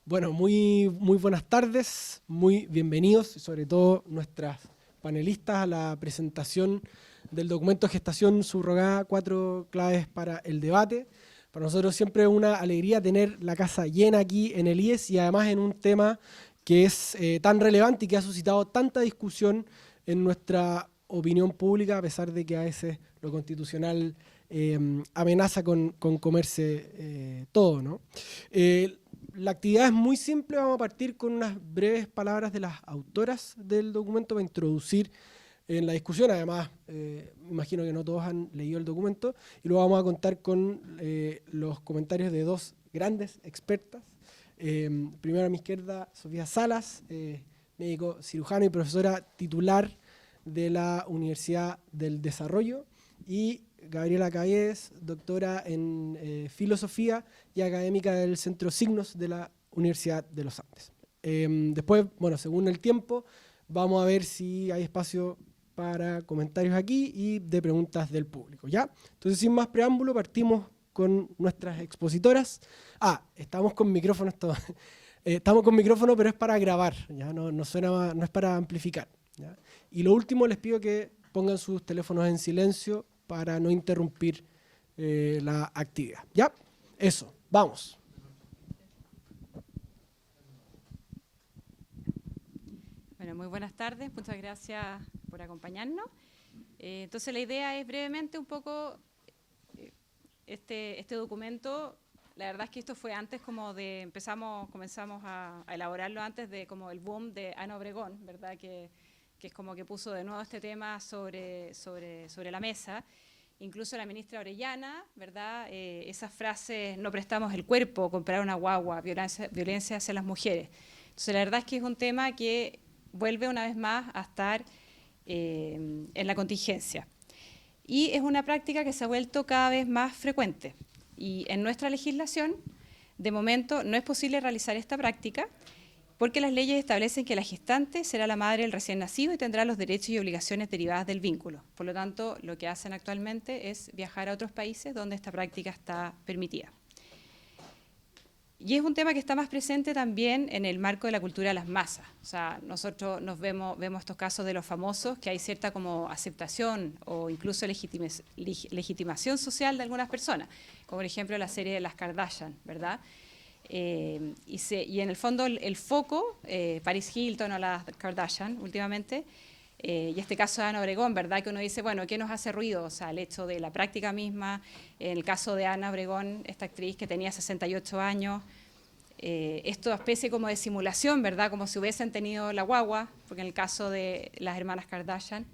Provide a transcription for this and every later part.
Bueno, muy buenas tardes, muy bienvenidos, y sobre todo nuestras panelistas, a la presentación del documento Gestación Subrogada, 4 claves para el debate. Para nosotros siempre es una alegría tener la casa llena aquí en el IES y además en un tema que es tan relevante y que ha suscitado tanta discusión en nuestra opinión pública, a pesar de que a veces lo constitucional amenaza con comerse todo, ¿no? La actividad es muy simple, vamos a partir con unas breves palabras de las autoras del documento para introducir en la discusión. Además, me imagino que no todos han leído el documento, y luego vamos a contar con los comentarios de dos grandes expertas. Primero a mi izquierda, Sofía Salas, médico cirujano y profesora titular de la Universidad del Desarrollo, y Gabriela Cáez, doctora en filosofía y académica del Centro Signos de la Universidad de los Andes. Después, bueno, según el tiempo, vamos a ver si hay espacio para comentarios aquí y de preguntas del público, ¿ya? Entonces, sin más preámbulo, partimos con nuestras expositoras. Estamos con micrófono, estamos con micrófono, pero es para grabar, ¿ya? No suena, no es para amplificar, ¿ya? Y lo último, les pido que pongan sus teléfonos en silencio para no interrumpir la actividad. ¿Ya? Eso, vamos. Bueno, muy buenas tardes, muchas gracias por acompañarnos. Entonces la idea es brevemente un poco este documento. La verdad es que esto fue antes como de, comenzamos a elaborarlo antes de como el boom de Ana Obregón, ¿verdad? Que es como que puso de nuevo este tema sobre la mesa. Incluso la ministra Orellana, ¿verdad? Esas frases, no prestamos el cuerpo, comprar una guagua, violencia hacia las mujeres. Entonces la verdad es que es un tema que vuelve una vez más a estar en la contingencia. Y es una práctica que se ha vuelto cada vez más frecuente. Y en nuestra legislación, de momento, no es posible realizar esta práctica, porque las leyes establecen que la gestante será la madre del recién nacido y tendrá los derechos y obligaciones derivadas del vínculo. Por lo tanto, lo que hacen actualmente es viajar a otros países donde esta práctica está permitida. Y es un tema que está más presente también en el marco de la cultura de las masas. O sea, nosotros vemos estos casos de los famosos, que hay cierta como aceptación o incluso legitimación social de algunas personas, como por ejemplo la serie de las Kardashian, ¿verdad? Y en el fondo el foco, Paris Hilton o las Kardashian últimamente, y este caso de Ana Obregón, ¿verdad? Que uno dice, bueno, ¿qué nos hace ruido? O sea, el hecho de la práctica misma, en el caso de Ana Obregón, esta actriz que tenía 68 años, esto especie como de simulación, ¿verdad? Como si hubiesen tenido la guagua, porque en el caso de las hermanas Kardashian,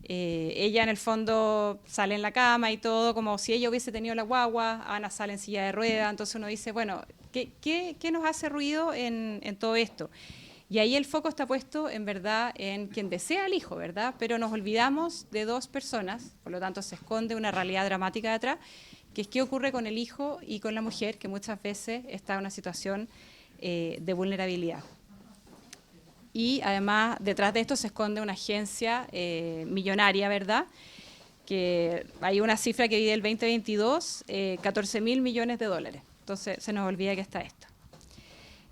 ella en el fondo sale en la cama y todo, como si ella hubiese tenido la guagua, Ana sale en silla de ruedas, entonces uno dice, bueno, ¿qué nos hace ruido en todo esto? Y ahí el foco está puesto, en verdad, en quien desea el hijo, ¿verdad? Pero nos olvidamos de dos personas, por lo tanto se esconde una realidad dramática detrás, que es qué ocurre con el hijo y con la mujer, que muchas veces está en una situación de vulnerabilidad. Y además, detrás de esto se esconde una agencia millonaria, ¿verdad? Que hay una cifra que vive el 2022, 14.000 millones de dólares. Entonces se nos olvida que está esto.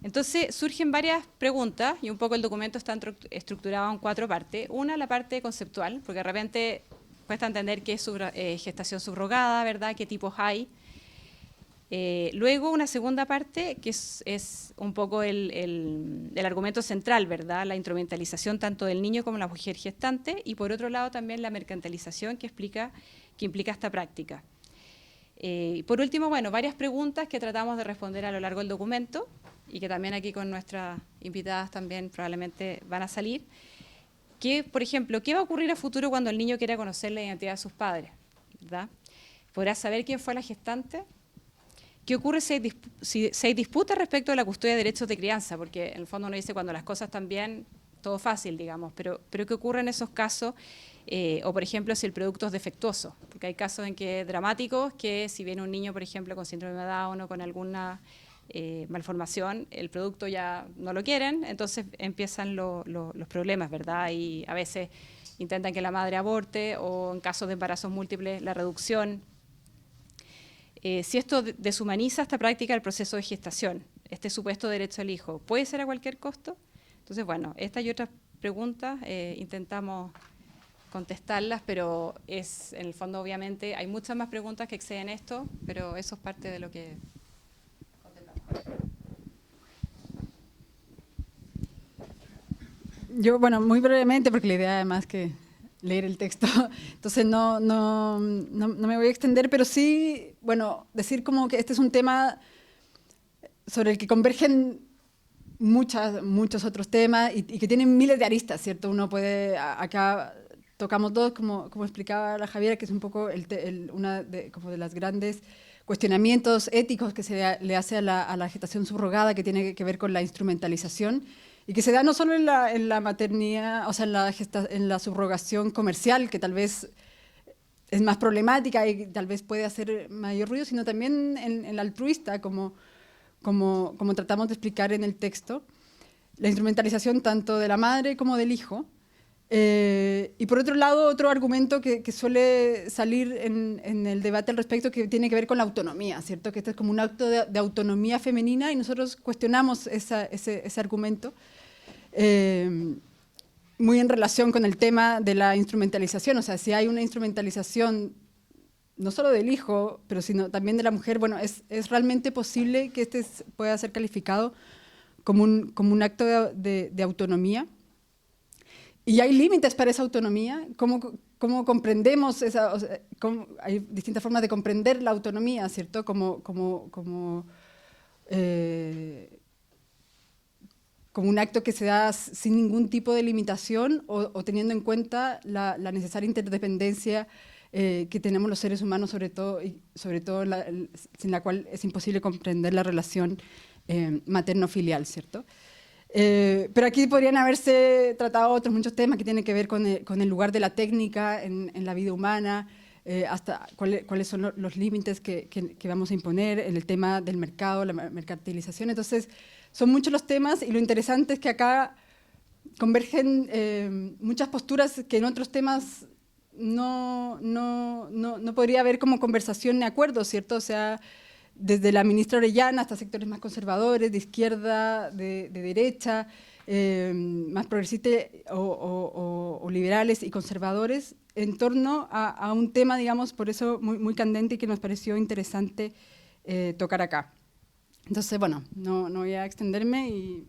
Entonces surgen varias preguntas y un poco el documento está estructurado en 4 partes. Una, la parte conceptual, porque de repente cuesta entender qué es gestación subrogada, ¿verdad? ¿Qué tipos hay? Luego una segunda parte que es un poco el argumento central, ¿verdad? La instrumentalización tanto del niño como la mujer gestante, y por otro lado también la mercantilización que implica esta práctica. Por último, bueno, varias preguntas que tratamos de responder a lo largo del documento y que también aquí con nuestras invitadas también probablemente van a salir. Que, por ejemplo, ¿qué va a ocurrir a futuro cuando el niño quiera conocer la identidad de sus padres? ¿Verdad? ¿Podrá saber quién fue la gestante? ¿Qué ocurre si hay disputas respecto a la custodia de derechos de crianza? Porque en el fondo uno dice cuando las cosas están bien, todo fácil, digamos, pero ¿qué ocurre en esos casos? O, por ejemplo, si el producto es defectuoso, porque hay casos en que dramáticos que si viene un niño, por ejemplo, con síndrome de Down o con alguna malformación, el producto ya no lo quieren, entonces empiezan los problemas, ¿verdad? Y a veces intentan que la madre aborte o en casos de embarazos múltiples la reducción. Si esto deshumaniza esta práctica del proceso de gestación, este supuesto derecho al hijo puede ser a cualquier costo. Entonces, bueno, estas y otras preguntas intentamos contestarlas, pero en el fondo, obviamente, hay muchas más preguntas que exceden esto, pero eso es parte de lo que contestamos. Yo, bueno, muy brevemente, porque la idea además que leer el texto, entonces no me voy a extender, pero sí, bueno, decir como que este es un tema sobre el que convergen muchos otros temas y que tienen miles de aristas, ¿cierto? Uno puede, acá tocamos dos, como explicaba la Javiera, que es un poco como de los grandes cuestionamientos éticos que se le hace a la gestación subrogada, que tiene que ver con la instrumentalización, y que se da no solo en la maternidad, o sea, en la subrogación comercial, que tal vez es más problemática y tal vez puede hacer mayor ruido, sino también en la altruista, como tratamos de explicar en el texto, la instrumentalización tanto de la madre como del hijo. Y por otro lado, otro argumento que suele salir en el debate al respecto, que tiene que ver con la autonomía, ¿cierto? Que este es como un acto de autonomía femenina, y nosotros cuestionamos ese argumento, muy en relación con el tema de la instrumentalización. O sea, si hay una instrumentalización no solo del hijo, pero sino también de la mujer, bueno, ¿es realmente posible que este pueda ser calificado como un acto de autonomía? ¿Y hay límites para esa autonomía? ¿Cómo comprendemos esa? O sea, hay distintas formas de comprender la autonomía, ¿cierto? Como un acto que se da sin ningún tipo de limitación, o teniendo en cuenta la necesaria interdependencia que tenemos los seres humanos, sobre todo sin la cual es imposible comprender la relación materno-filial, ¿cierto? Pero aquí podrían haberse tratado muchos temas que tienen que ver con el lugar de la técnica en la vida humana, hasta cuáles son los límites que vamos a imponer, en el tema del mercado, la mercantilización. Entonces, son muchos los temas, y lo interesante es que acá convergen muchas posturas que en otros temas no podría haber como conversación ni acuerdo, ¿cierto? O sea, desde la ministra Orellana hasta sectores más conservadores, de izquierda, de derecha, más progresistas o liberales y conservadores, en torno a un tema, digamos, por eso muy candente, y que nos pareció interesante tocar acá. Entonces, bueno, no voy a extenderme y...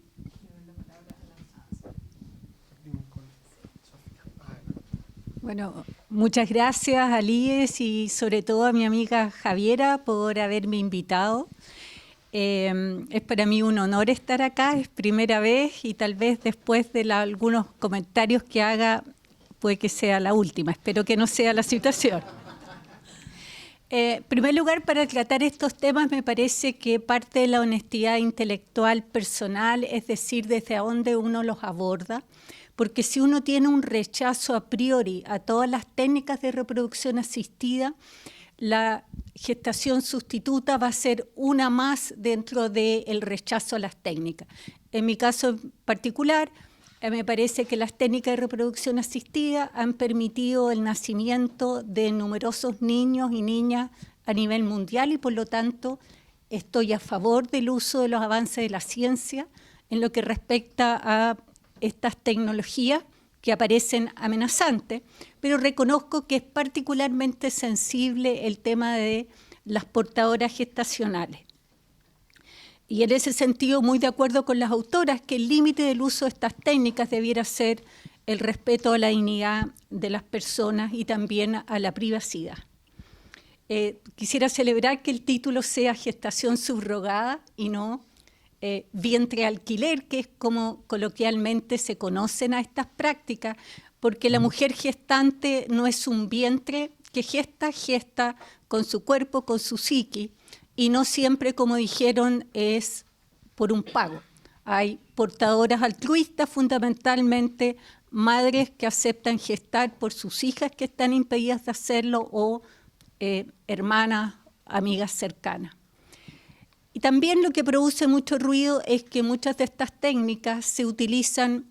Bueno, muchas gracias a Líes y sobre todo a mi amiga Javiera por haberme invitado. Es para mí un honor estar acá, es primera vez, y tal vez después de algunos comentarios que haga puede que sea la última. Espero que no sea la situación. En primer lugar, para tratar estos temas me parece que parte de la honestidad intelectual personal, es decir, desde dónde uno los aborda, porque si uno tiene un rechazo a priori a todas las técnicas de reproducción asistida, la gestación sustituta va a ser una más dentro del rechazo a las técnicas. En mi caso en particular, me parece que las técnicas de reproducción asistida han permitido el nacimiento de numerosos niños y niñas a nivel mundial, y por lo tanto estoy a favor del uso de los avances de la ciencia en lo que respecta a estas tecnologías que aparecen amenazantes, pero reconozco que es particularmente sensible el tema de las portadoras gestacionales. Y en ese sentido, muy de acuerdo con las autoras, que el límite del uso de estas técnicas debiera ser el respeto a la dignidad de las personas y también a la privacidad. Quisiera celebrar que el título sea gestación subrogada y no vientre alquiler, que es como coloquialmente se conocen a estas prácticas, porque la mujer gestante no es un vientre que gesta con su cuerpo, con su psiqui, y no siempre, como dijeron, es por un pago. Hay portadoras altruistas, fundamentalmente madres que aceptan gestar por sus hijas que están impedidas de hacerlo, o hermanas, amigas cercanas. Y también lo que produce mucho ruido es que muchas de estas técnicas se utilizan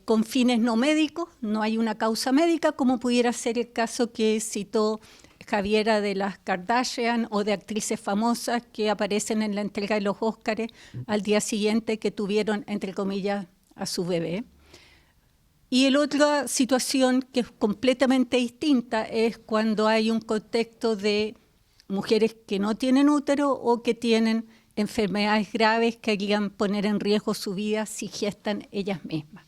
con fines no médicos, no hay una causa médica, como pudiera ser el caso que citó Javiera de las Kardashian o de actrices famosas que aparecen en la entrega de los Óscares al día siguiente que tuvieron, entre comillas, a su bebé. Y la otra situación que es completamente distinta es cuando hay un contexto de mujeres que no tienen útero o que tienen enfermedades graves que harían poner en riesgo su vida si gestan ellas mismas.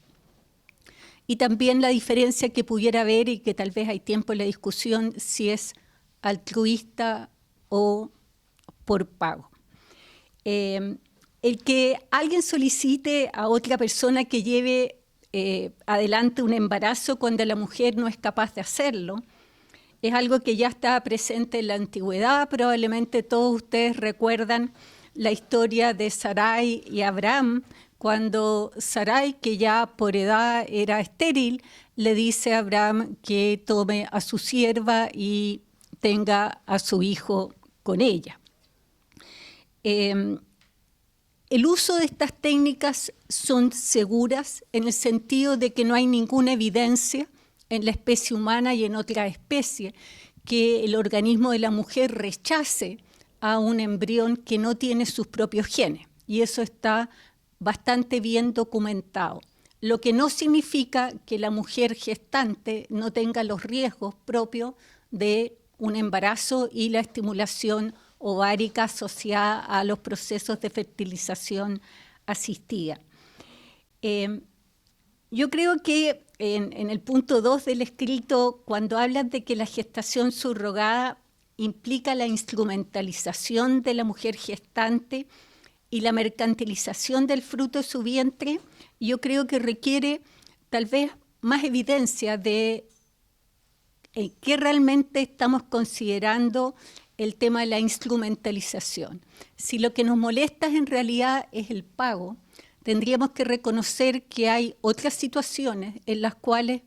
Y también la diferencia que pudiera haber, y que tal vez hay tiempo en la discusión, si es altruista o por pago. El que alguien solicite a otra persona que lleve adelante un embarazo cuando la mujer no es capaz de hacerlo, es algo que ya estaba presente en la antigüedad. Probablemente todos ustedes recuerdan la historia de Sarai y Abraham, cuando Sarai, que ya por edad era estéril, le dice a Abraham que tome a su sierva y tenga a su hijo con ella. El uso de estas técnicas son seguras en el sentido de que no hay ninguna evidencia en la especie humana y en otras especies que el organismo de la mujer rechace a un embrión que no tiene sus propios genes. Y eso está bastante bien documentado, lo que no significa que la mujer gestante no tenga los riesgos propios de un embarazo y la estimulación ovárica asociada a los procesos de fertilización asistida. Yo creo que en el punto 2 del escrito, cuando hablan de que la gestación subrogada implica la instrumentalización de la mujer gestante y la mercantilización del fruto de su vientre, yo creo que requiere tal vez más evidencia de qué realmente estamos considerando el tema de la instrumentalización. Si lo que nos molesta en realidad es el pago, tendríamos que reconocer que hay otras situaciones en las cuales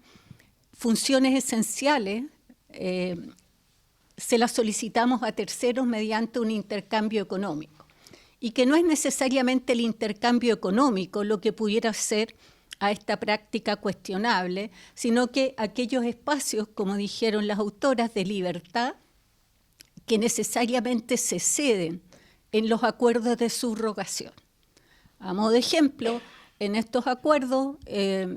funciones esenciales se las solicitamos a terceros mediante un intercambio económico. Y que no es necesariamente el intercambio económico lo que pudiera ser a esta práctica cuestionable, sino que aquellos espacios, como dijeron las autoras, de libertad, que necesariamente se ceden en los acuerdos de subrogación. A modo de ejemplo, en estos acuerdos,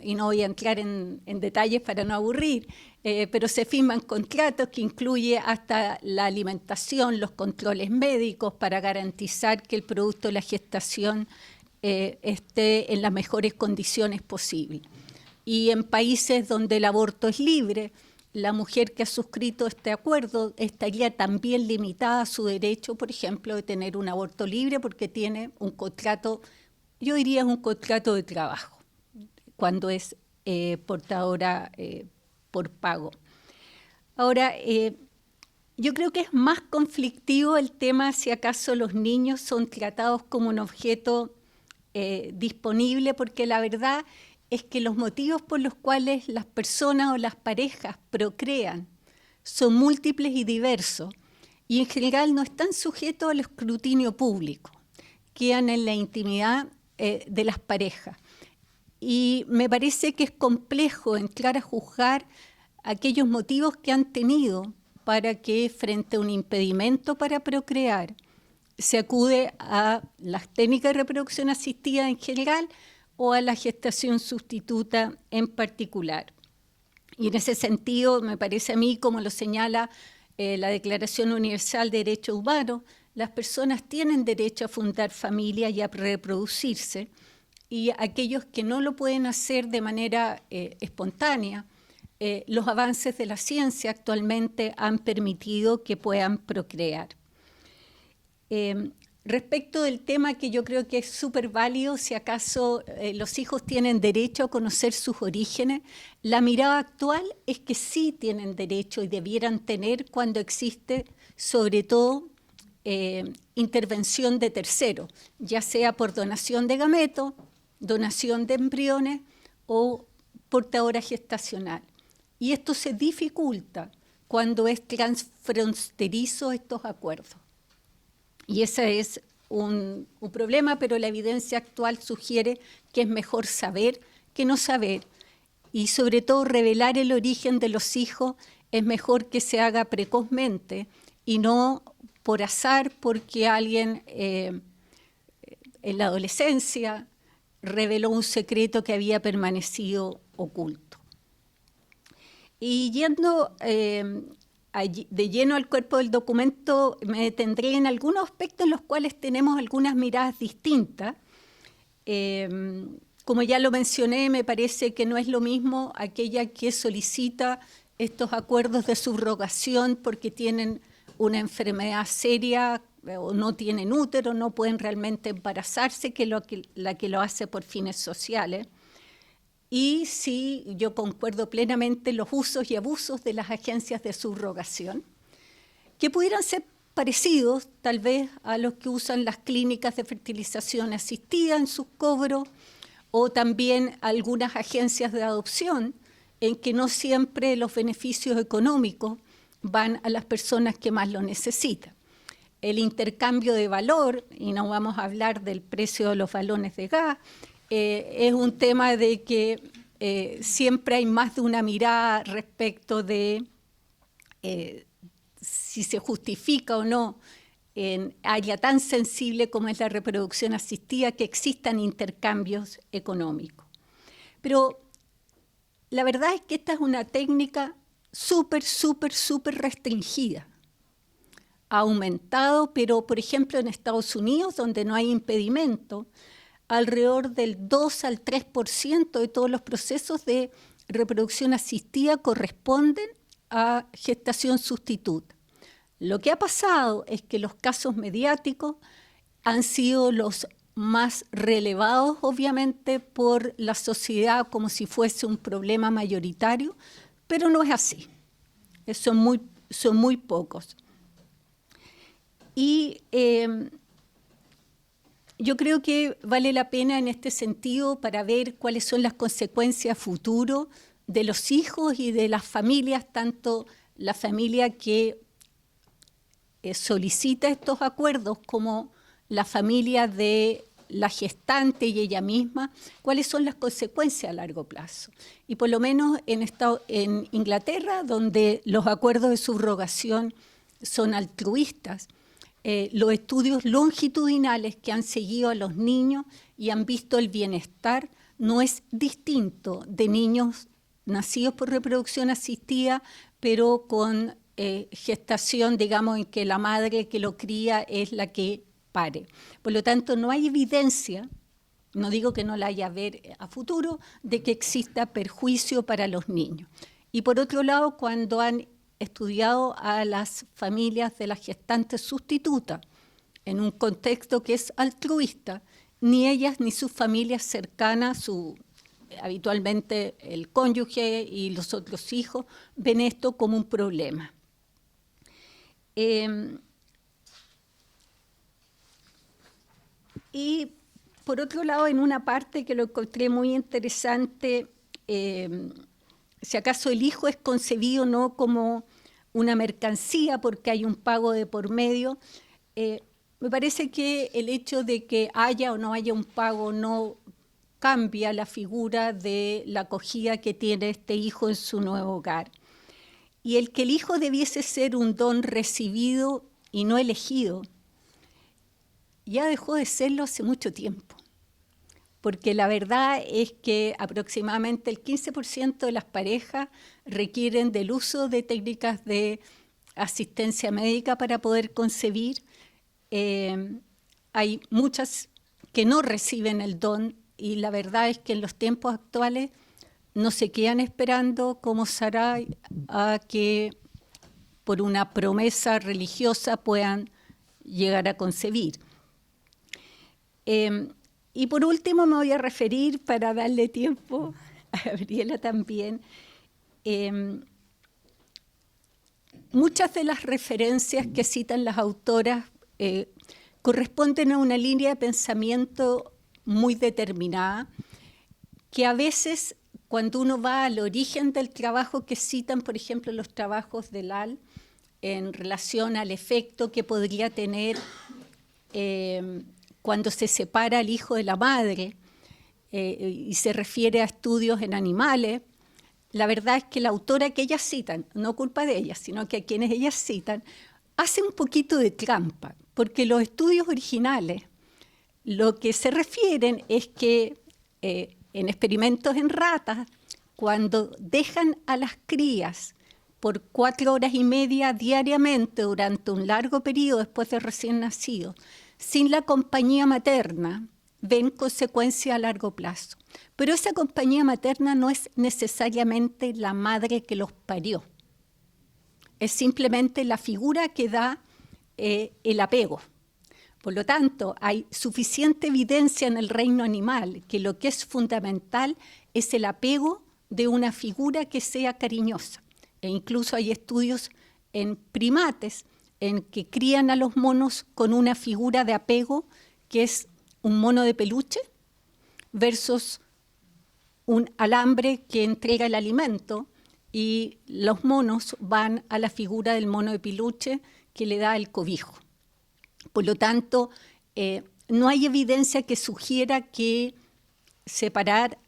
y no voy a entrar en detalles para no aburrir, pero se firman contratos que incluyen hasta la alimentación, los controles médicos para garantizar que el producto de la gestación esté en las mejores condiciones posibles. Y en países donde el aborto es libre, la mujer que ha suscrito este acuerdo estaría también limitada a su derecho, por ejemplo, de tener un aborto libre porque tiene un contrato, yo diría un contrato de trabajo, cuando es portadora por pago. Ahora, yo creo que es más conflictivo el tema si acaso los niños son tratados como un objeto disponible, porque la verdad es que los motivos por los cuales las personas o las parejas procrean son múltiples y diversos, y en general no están sujetos al escrutinio público, quedan en la intimidad de las parejas. Y me parece que es complejo entrar a juzgar aquellos motivos que han tenido para que frente a un impedimento para procrear se acude a las técnicas de reproducción asistida en general o a la gestación sustituta en particular. Y en ese sentido, me parece a mí, como lo señala la Declaración Universal de Derechos Humanos, las personas tienen derecho a fundar familia y a reproducirse, y aquellos que no lo pueden hacer de manera espontánea, los avances de la ciencia actualmente han permitido que puedan procrear. Respecto del tema que yo creo que es súper válido, si acaso los hijos tienen derecho a conocer sus orígenes, la mirada actual es que sí tienen derecho y debieran tener cuando existe, sobre todo, intervención de terceros, ya sea por donación de gametos, donación de embriones o portadora gestacional. Y esto se dificulta cuando es transfronterizo estos acuerdos. Y ese es un problema, pero la evidencia actual sugiere que es mejor saber que no saber, y sobre todo revelar el origen de los hijos es mejor que se haga precozmente y no por azar, porque alguien en la adolescencia reveló un secreto que había permanecido oculto. Y yendo de lleno al cuerpo del documento, me detendré en algunos aspectos en los cuales tenemos algunas miradas distintas. Como ya lo mencioné, me parece que no es lo mismo aquella que solicita estos acuerdos de subrogación porque tienen una enfermedad seria o no tienen útero, no pueden realmente embarazarse, que la que lo hace por fines sociales. Y sí, yo concuerdo plenamente en los usos y abusos de las agencias de subrogación, que pudieran ser parecidos tal vez a los que usan las clínicas de fertilización asistida en sus cobros, o también algunas agencias de adopción, en que no siempre los beneficios económicos van a las personas que más lo necesitan. El intercambio de valor, y no vamos a hablar del precio de los balones de gas, es un tema de que siempre hay más de una mirada respecto de si se justifica o no en área tan sensible como es la reproducción asistida que existan intercambios económicos. Pero la verdad es que esta es una técnica súper restringida. Ha aumentado, pero por ejemplo en Estados Unidos, donde no hay impedimento, alrededor del 2 al 3% de todos los procesos de reproducción asistida corresponden a gestación sustituta. Lo que ha pasado es que los casos mediáticos han sido los más relevados, obviamente, por la sociedad como si fuese un problema mayoritario, pero no es así. Son muy pocos. Y yo creo que vale la pena en este sentido para ver cuáles son las consecuencias futuras de los hijos y de las familias, tanto la familia que solicita estos acuerdos como la familia de la gestante y ella misma, cuáles son las consecuencias a largo plazo. Y por lo menos en Inglaterra, donde los acuerdos de subrogación son altruistas, los estudios longitudinales que han seguido a los niños y han visto el bienestar no es distinto de niños nacidos por reproducción asistida, pero con gestación, digamos, en que la madre que lo cría es la que pare. Por lo tanto, no hay evidencia, no digo que no la haya a ver a futuro, de que exista perjuicio para los niños. Y por otro lado, cuando han estudiado a las familias de las gestantes sustitutas en un contexto que es altruista, ni ellas ni sus familias cercanas, habitualmente el cónyuge y los otros hijos, ven esto como un problema. Y por otro lado, en una parte que lo encontré muy interesante, si acaso el hijo es concebido no como una mercancía porque hay un pago de por medio, me parece que el hecho de que haya o no haya un pago no cambia la figura de la acogida que tiene este hijo en su nuevo hogar. Y el que el hijo debiese ser un don recibido y no elegido, ya dejó de serlo hace mucho tiempo. Porque la verdad es que aproximadamente el 15% de las parejas requieren del uso de técnicas de asistencia médica para poder concebir. Hay muchas que no reciben el don y la verdad es que en los tiempos actuales no se quedan esperando como Sarai a que por una promesa religiosa puedan llegar a concebir. Y por último me voy a referir, para darle tiempo a Gabriela también, muchas de las referencias que citan las autoras corresponden a una línea de pensamiento muy determinada, que a veces cuando uno va al origen del trabajo que citan, por ejemplo, los trabajos de Lal, en relación al efecto que podría tener cuando se separa el hijo de la madre, y se refiere a estudios en animales, la verdad es que la autora que ellas citan, no culpa de ellas, sino que a quienes ellas citan, hace un poquito de trampa, porque los estudios originales lo que se refieren es que en experimentos en ratas, cuando dejan a las crías por 4 horas y media diariamente durante un largo periodo después de recién nacido, sin la compañía materna, ven consecuencias a largo plazo. Pero esa compañía materna no es necesariamente la madre que los parió. Es simplemente la figura que da el apego. Por lo tanto, hay suficiente evidencia en el reino animal que lo que es fundamental es el apego de una figura que sea cariñosa. E incluso hay estudios en primates en que crían a los monos con una figura de apego que es un mono de peluche versus un alambre que entrega el alimento, y los monos van a la figura del mono de peluche que le da el cobijo. Por lo tanto, no hay evidencia que sugiera que separar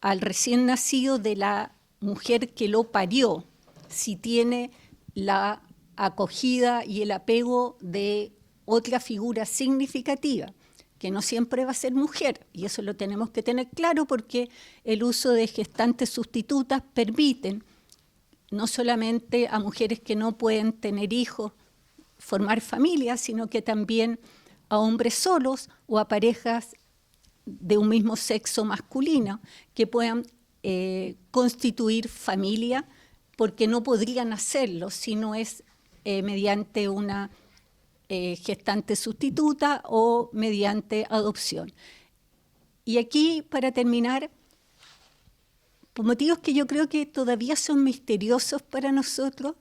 al recién nacido de la mujer que lo parió, si tiene la acogida y el apego de otra figura significativa, que no siempre va a ser mujer, y eso lo tenemos que tener claro porque el uso de gestantes sustitutas permiten no solamente a mujeres que no pueden tener hijos formar familias, sino que también a hombres solos o a parejas de un mismo sexo masculino que puedan constituir familia, porque no podrían hacerlo si no es mediante una gestante sustituta o mediante adopción. Y aquí, para terminar, por motivos que yo creo que todavía son misteriosos para nosotros,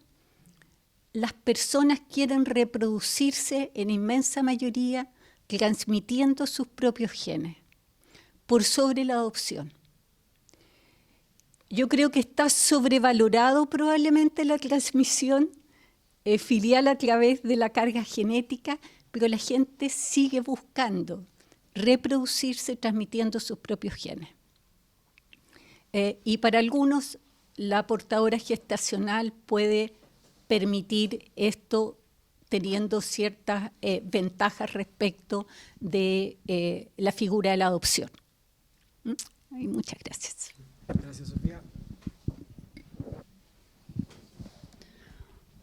las personas quieren reproducirse en inmensa mayoría transmitiendo sus propios genes, por sobre la adopción. Yo creo que está sobrevalorado probablemente la transmisión filial a través de la carga genética, pero la gente sigue buscando reproducirse transmitiendo sus propios genes. Y para algunos, la portadora gestacional puede permitir esto teniendo ciertas ventajas respecto de la figura de la adopción. Y muchas gracias. Gracias, Sofía.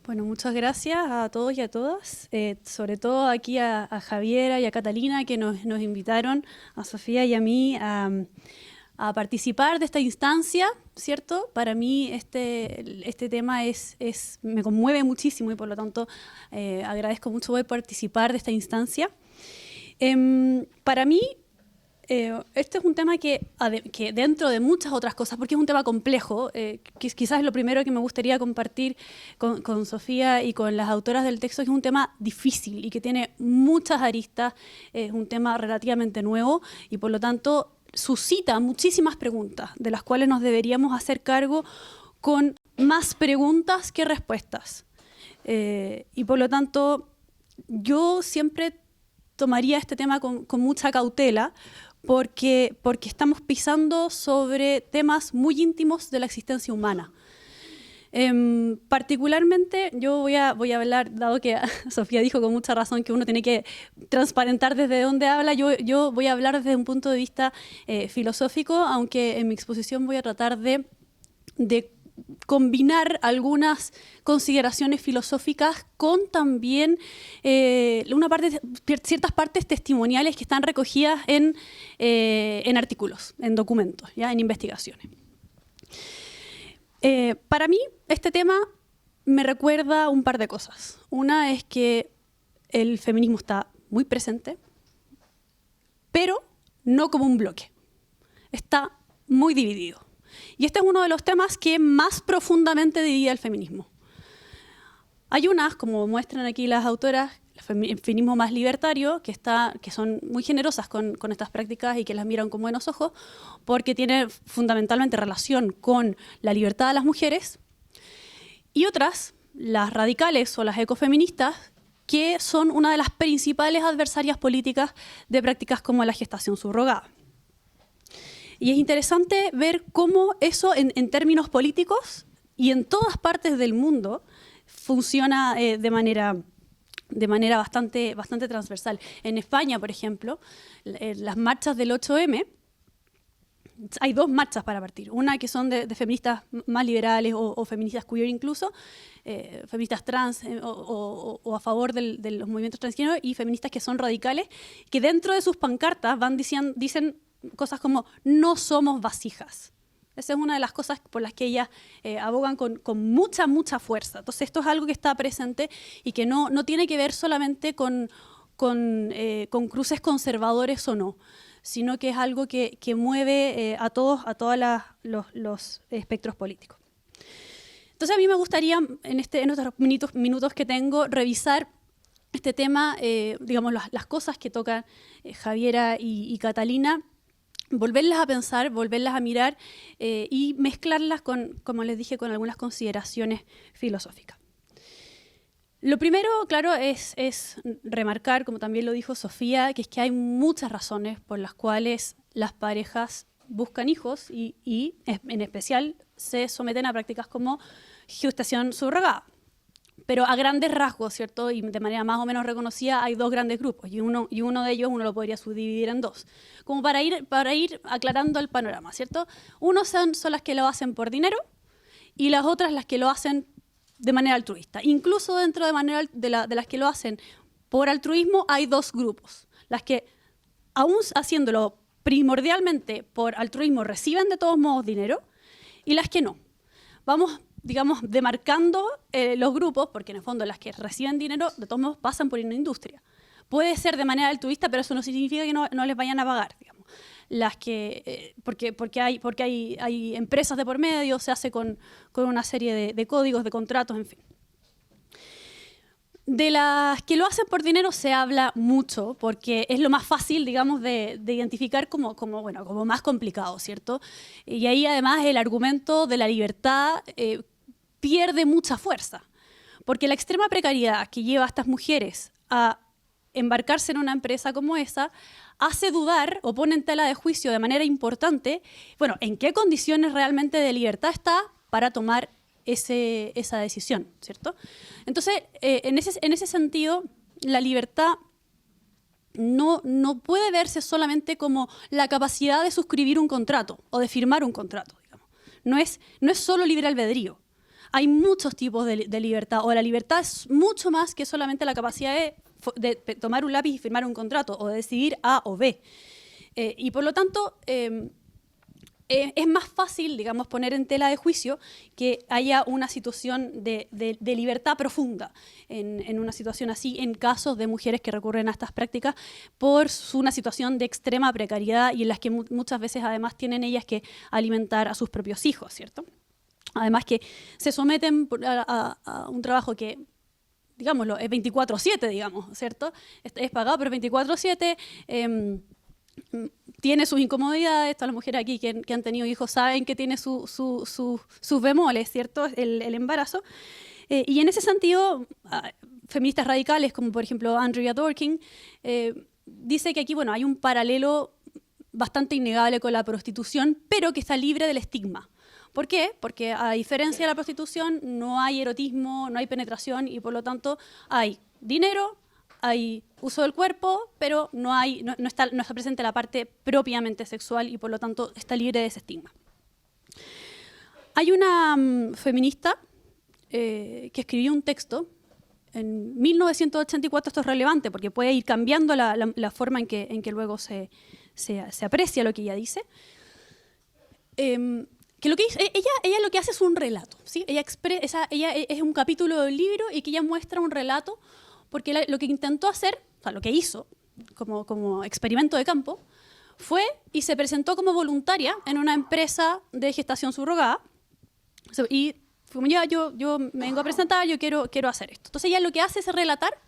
Bueno, muchas gracias a todos y a todas, sobre todo aquí a Javiera y a Catalina, que nos invitaron, a Sofía y a mí, a participar de esta instancia, ¿cierto? Para mí este tema me conmueve muchísimo y por lo tanto agradezco mucho poder participar de esta instancia. Para mí, este es un tema que dentro de muchas otras cosas, porque es un tema complejo, quizás es lo primero que me gustaría compartir con Sofía y con las autoras del texto, que es un tema difícil y que tiene muchas aristas, es un tema relativamente nuevo y por lo tanto suscita muchísimas preguntas, de las cuales nos deberíamos hacer cargo con más preguntas que respuestas. Y por lo tanto, yo siempre tomaría este tema con mucha cautela, porque estamos pisando sobre temas muy íntimos de la existencia humana. Particularmente, yo voy a hablar, dado que Sofía dijo con mucha razón que uno tiene que transparentar desde dónde habla, yo voy a hablar desde un punto de vista filosófico, aunque en mi exposición voy a tratar de combinar algunas consideraciones filosóficas con también ciertas partes testimoniales que están recogidas en artículos, en documentos, ¿ya? En investigaciones. Para mí, este tema me recuerda un par de cosas. Una es que el feminismo está muy presente, pero no como un bloque. Está muy dividido. Y este es uno de los temas que más profundamente divide el feminismo. Hay unas, como muestran aquí las autoras, el feminismo más libertario, que son muy generosas con estas prácticas y que las miran con buenos ojos, porque tiene fundamentalmente relación con la libertad de las mujeres. Y otras, las radicales o las ecofeministas, que son una de las principales adversarias políticas de prácticas como la gestación subrogada. Y es interesante ver cómo eso en términos políticos y en todas partes del mundo funciona de manera bastante transversal. En España, por ejemplo, las marchas del 8M, hay dos marchas para partir. Una que son de feministas más liberales o feministas queer incluso, feministas trans o a favor de los movimientos transgénero, y feministas que son radicales, que dentro de sus pancartas dicen cosas como no somos vasijas. Esa es una de las cosas por las que ellas abogan con mucha fuerza. Entonces esto es algo que está presente y que no tiene que ver solamente con cruces conservadores o no, sino que es algo que mueve a todos los espectros políticos. Entonces a mí me gustaría, en estos minutos que tengo, revisar este tema, digamos, las cosas que tocan Javiera y Catalina, volverlas a pensar, volverlas a mirar y mezclarlas como les dije, con algunas consideraciones filosóficas. Lo primero, claro, es remarcar, como también lo dijo Sofía, que es que hay muchas razones por las cuales las parejas buscan hijos y en especial se someten a prácticas como gestación subrogada. Pero a grandes rasgos, ¿cierto? Y de manera más o menos reconocida, hay dos grandes grupos y uno de ellos uno lo podría subdividir en dos, como para ir aclarando el panorama, ¿cierto? Unos son las que lo hacen por dinero y las otras las que lo hacen de manera altruista. Incluso dentro de las que lo hacen por altruismo hay dos grupos. Las que, aún haciéndolo primordialmente por altruismo, reciben de todos modos dinero y las que no. Vamos, digamos, demarcando los grupos, porque en el fondo las que reciben dinero de todos modos pasan por una industria. Puede ser de manera altruista, pero eso no significa que no les vayan a pagar, digamos. Las que, porque hay empresas de por medio, se hace con una serie de códigos, de contratos, en fin. De las que lo hacen por dinero se habla mucho, porque es lo más fácil, digamos, de identificar como más complicado, ¿cierto? Y ahí además el argumento de la libertad pierde mucha fuerza, porque la extrema precariedad que lleva a estas mujeres a embarcarse en una empresa como esa hace dudar o pone en tela de juicio de manera importante, bueno, en qué condiciones realmente de libertad está para tomar esa decisión, ¿cierto? Entonces, en ese sentido, la libertad no puede verse solamente como la capacidad de suscribir un contrato o de firmar un contrato, digamos. No es solo libre albedrío. Hay muchos tipos de libertad, o la libertad es mucho más que solamente la capacidad de tomar un lápiz y firmar un contrato, o de decidir A o B. Y por lo tanto, es más fácil, digamos, poner en tela de juicio que haya una situación de libertad profunda en una situación así, en casos de mujeres que recurren a estas prácticas por una situación de extrema precariedad y en las que muchas veces además tienen ellas que alimentar a sus propios hijos, ¿cierto? Además que se someten a un trabajo que, digámoslo, es 24/7, digamos, ¿cierto? Es pagado, pero 24/7, tiene sus incomodidades. Todas las mujeres aquí que han tenido hijos saben que tiene sus bemoles, ¿cierto? El embarazo. Y en ese sentido, feministas radicales, como por ejemplo Andrea Dworkin, dice que aquí, bueno, hay un paralelo bastante innegable con la prostitución, pero que está libre del estigma. ¿Por qué? Porque a diferencia de la prostitución no hay erotismo, no hay penetración y por lo tanto hay dinero, hay uso del cuerpo, pero no está presente la parte propiamente sexual y por lo tanto está libre de ese estigma. Hay una feminista que escribió un texto en 1984, esto es relevante porque puede ir cambiando la forma en que luego se aprecia lo que ella dice. Que ella lo que hace es un relato, ¿sí? Ella es un capítulo del libro y que ella muestra un relato porque lo que intentó hacer, o sea, lo que hizo como experimento de campo, fue y se presentó como voluntaria en una empresa de gestación subrogada y como yo me vengo a presentar, yo quiero hacer esto. Entonces ella lo que hace es relatar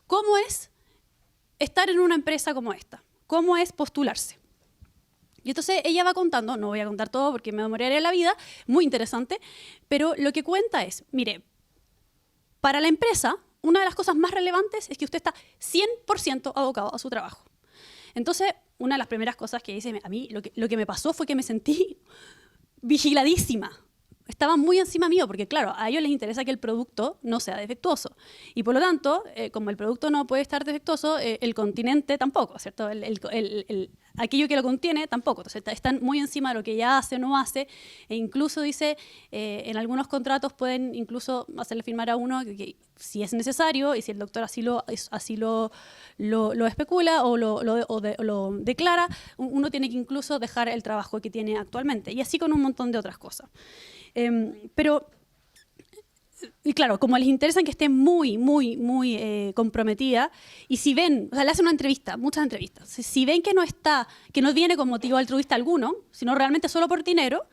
cómo es estar en una empresa como esta, cómo es postularse. Y entonces ella va contando, no voy a contar todo porque me demoraría la vida, muy interesante, pero lo que cuenta es, mire, para la empresa, una de las cosas más relevantes es que usted está 100% abocado a su trabajo. Entonces, una de las primeras cosas que dice, a mí lo que me pasó fue que me sentí vigiladísima. Estaban muy encima mío, porque claro, a ellos les interesa que el producto no sea defectuoso. Y por lo tanto, como el producto no puede estar defectuoso, el continente tampoco, ¿cierto? Aquello que lo contiene tampoco. Entonces están muy encima de lo que ella hace o no hace. E incluso dice, en algunos contratos pueden incluso hacerle firmar a uno que si es necesario y si el doctor así lo especula o lo declara, uno tiene que incluso dejar el trabajo que tiene actualmente. Y así con un montón de otras cosas. Y claro, como les interesa que esté muy comprometida, y si ven, o sea, le hacen una entrevista, muchas entrevistas, si ven que no viene con motivo altruista alguno, sino realmente solo por dinero,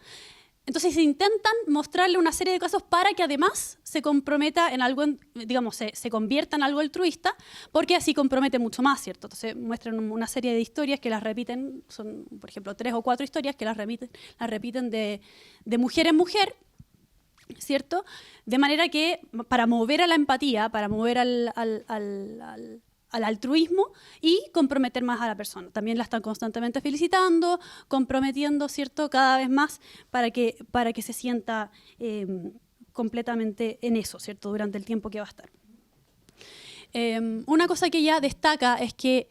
entonces intentan mostrarle una serie de casos para que además se comprometa en algo, digamos, se convierta en algo altruista, porque así compromete mucho más, ¿cierto? Entonces muestran una serie de historias que las repiten, son, por ejemplo, 3 o 4 historias que las repiten de mujer en mujer, ¿cierto? De manera que para mover a la empatía, para mover al altruismo y comprometer más a la persona. También la están constantemente felicitando, comprometiendo, ¿cierto? Cada vez más para que se sienta completamente en eso, ¿cierto? Durante el tiempo que va a estar. Una cosa que ella destaca es que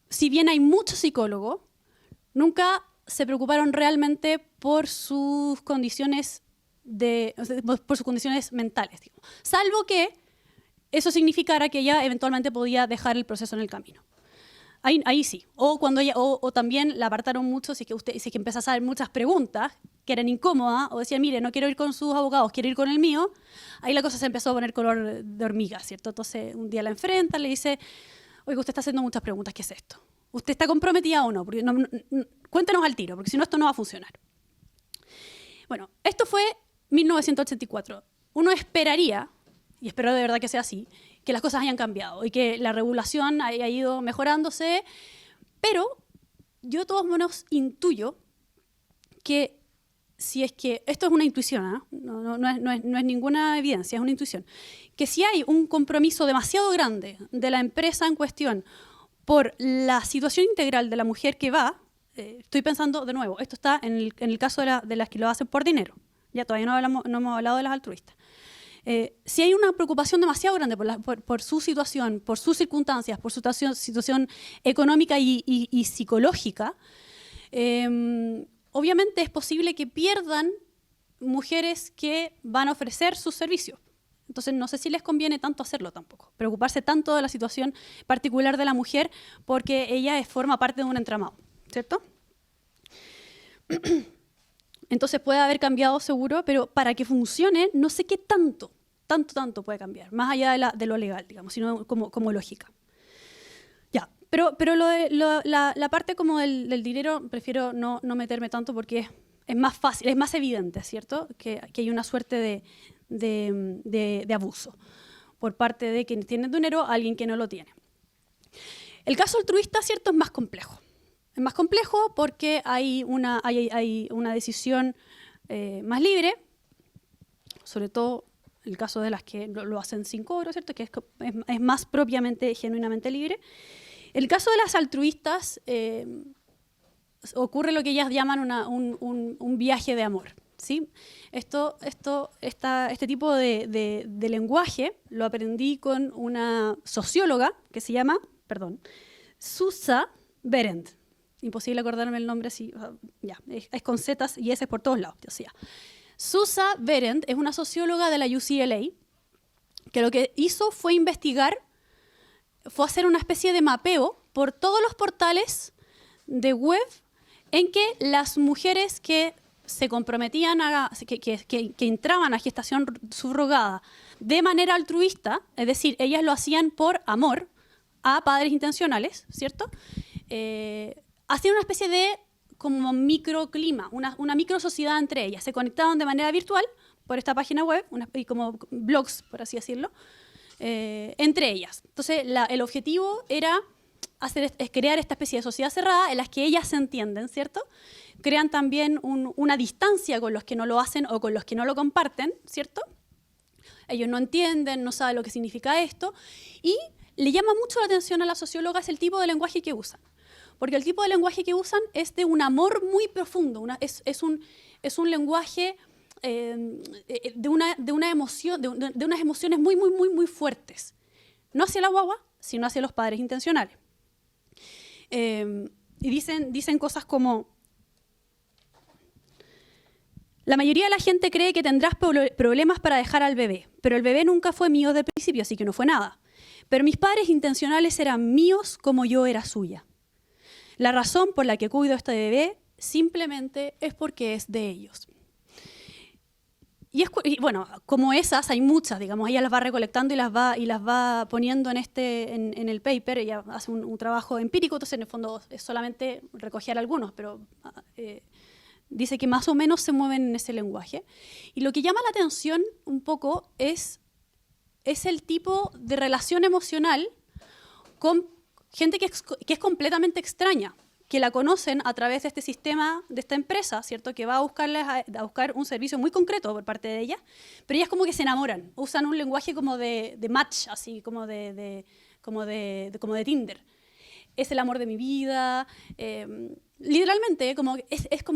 si bien hay muchos psicólogos, nunca se preocuparon realmente por sus condiciones por sus condiciones mentales, digamos. Salvo que eso significara que ella eventualmente podía dejar el proceso en el camino. Ahí sí. O cuando o también la apartaron mucho si es que empezó a hacer muchas preguntas que eran incómodas, o decía, mire, no quiero ir con sus abogados, quiero ir con el mío. Ahí la cosa se empezó a poner color de hormiga, ¿cierto? Entonces un día la enfrenta, le dice, oiga, usted está haciendo muchas preguntas, ¿qué es esto? ¿Usted está comprometida o no? Porque cuéntanos al tiro, porque si no esto no va a funcionar. Bueno, esto fue 1984. Uno esperaría, y espero de verdad que sea así, que las cosas hayan cambiado y que la regulación haya ido mejorándose, pero yo de todos modos intuyo que si es que, esto es una intuición, ¿eh? No es ninguna evidencia, es una intuición, que si hay un compromiso demasiado grande de la empresa en cuestión por la situación integral de la mujer que va, estoy pensando de nuevo, esto está en el caso de las que lo hacen por dinero, ya todavía no hemos hablado de las altruistas. Si hay una preocupación demasiado grande por su situación, por sus circunstancias, por su situación económica y psicológica, obviamente es posible que pierdan mujeres que van a ofrecer sus servicios. Entonces no sé si les conviene tanto hacerlo tampoco, preocuparse tanto de la situación particular de la mujer porque ella forma parte de un entramado, ¿cierto? Entonces puede haber cambiado seguro, pero para que funcione no sé qué tanto puede cambiar, más allá de lo legal, digamos, sino como lógica. Ya, pero la parte como del dinero prefiero no meterme tanto porque es más fácil, es más evidente, ¿cierto? Que hay una suerte de abuso por parte de quien tiene dinero a alguien que no lo tiene. El caso altruista, ¿cierto? Es más complejo. Es más complejo porque hay una decisión más libre, sobre todo el caso de las que lo hacen sin cobro, ¿cierto? Que es más propiamente, genuinamente libre. El caso de las altruistas ocurre lo que ellas llaman un viaje de amor, ¿sí? Este tipo de lenguaje lo aprendí con una socióloga que se llama, Susa Berendt. Imposible acordarme el nombre así, es con zetas y S por todos lados. Susa Berendt es una socióloga de la UCLA que lo que hizo fue fue hacer una especie de mapeo por todos los portales de web en que las mujeres que se comprometían, que entraban a gestación subrogada de manera altruista, es decir, ellas lo hacían por amor a padres intencionales, ¿cierto? Hacían una especie de como microclima, una microsociedad entre ellas. Se conectaban de manera virtual por esta página web, y como blogs, por así decirlo, entre ellas. Entonces, el objetivo era es crear esta especie de sociedad cerrada en las que ellas se entienden, ¿cierto? Crean también una distancia con los que no lo hacen o con los que no lo comparten, ¿cierto? Ellos no entienden, no saben lo que significa esto, y le llama mucho la atención a las sociólogas el tipo de lenguaje que usan. porque el tipo de lenguaje que usan es de un amor muy profundo, es un lenguaje de una emoción, de unas emociones muy, muy, muy, muy fuertes. No hacia la guagua, sino hacia los padres intencionales. Y dicen cosas como: la mayoría de la gente cree que tendrás problemas para dejar al bebé, pero el bebé nunca fue mío de principio, así que no fue nada. Pero mis padres intencionales eran míos como yo era suya. La razón por la que cuido a este bebé simplemente es porque es de ellos. Y bueno, como esas hay muchas, digamos, ella las va recolectando y las va poniendo en el paper. Ella hace un trabajo empírico, entonces en el fondo es solamente recoger algunos, pero dice que más o menos se mueven en ese lenguaje. Y lo que llama la atención un poco es el tipo de relación emocional con gente que es completamente extraña, que la conocen a través de este sistema, de esta empresa, ¿cierto? Que va a buscar un servicio muy concreto por parte de ella, pero ellas como que se enamoran, usan un lenguaje como de match, así como de Tinder. Es el amor de mi vida, literalmente,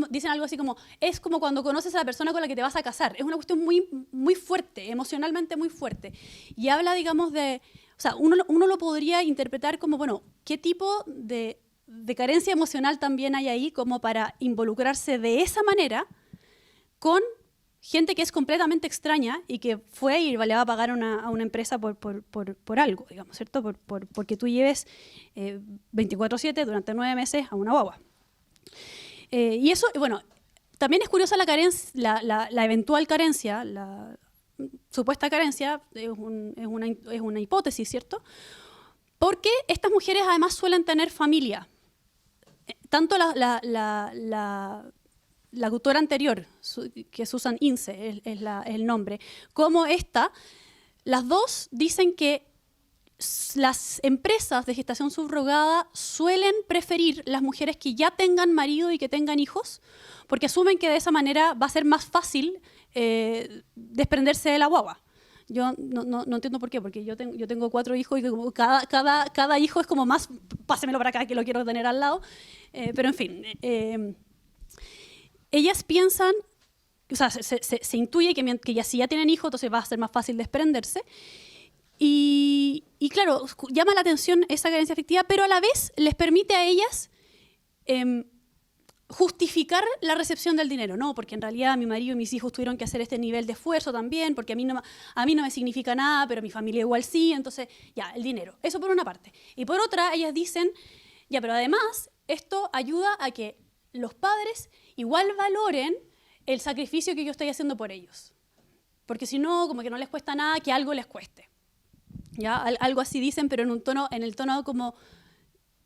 dicen algo así como, es como cuando conoces a la persona con la que te vas a casar. Es una cuestión muy, muy fuerte, emocionalmente muy fuerte. Y habla, digamos, o sea, uno lo podría interpretar como, bueno, ¿qué tipo de carencia emocional también hay ahí como para involucrarse de esa manera con gente que es completamente extraña y que fue y le va a pagar a una empresa por algo, digamos, ¿cierto? Porque tú lleves 24/7 durante 9 meses a una guagua. Y eso, bueno, también es curiosa la eventual carencia, la supuesta carencia, es una hipótesis, ¿cierto? Porque estas mujeres además suelen tener familia. Tanto la autora anterior, que es Susan Ince, es el nombre, como esta, las dos dicen que las empresas de gestación subrogada suelen preferir las mujeres que ya tengan marido y que tengan hijos, porque asumen que de esa manera va a ser más fácil desprenderse de la guagua. Yo no entiendo por qué, porque yo tengo 4 hijos y como cada hijo es como más, pásemelo para acá que lo quiero tener al lado. Pero en fin, ellas piensan, o sea, se intuye que si ya tienen hijos, entonces va a ser más fácil desprenderse. Y claro, llama la atención esa carencia afectiva, pero a la vez les permite a ellas justificar la recepción del dinero. No, porque en realidad mi marido y mis hijos tuvieron que hacer este nivel de esfuerzo también, porque a mí no me significa nada, pero mi familia igual sí, entonces ya, el dinero. Eso por una parte. Y por otra, ellas dicen, ya, pero además esto ayuda a que los padres igual valoren el sacrificio que yo estoy haciendo por ellos. Porque si no, como que no les cuesta nada que algo les cueste. ¿Ya? Algo así dicen, pero en el tono como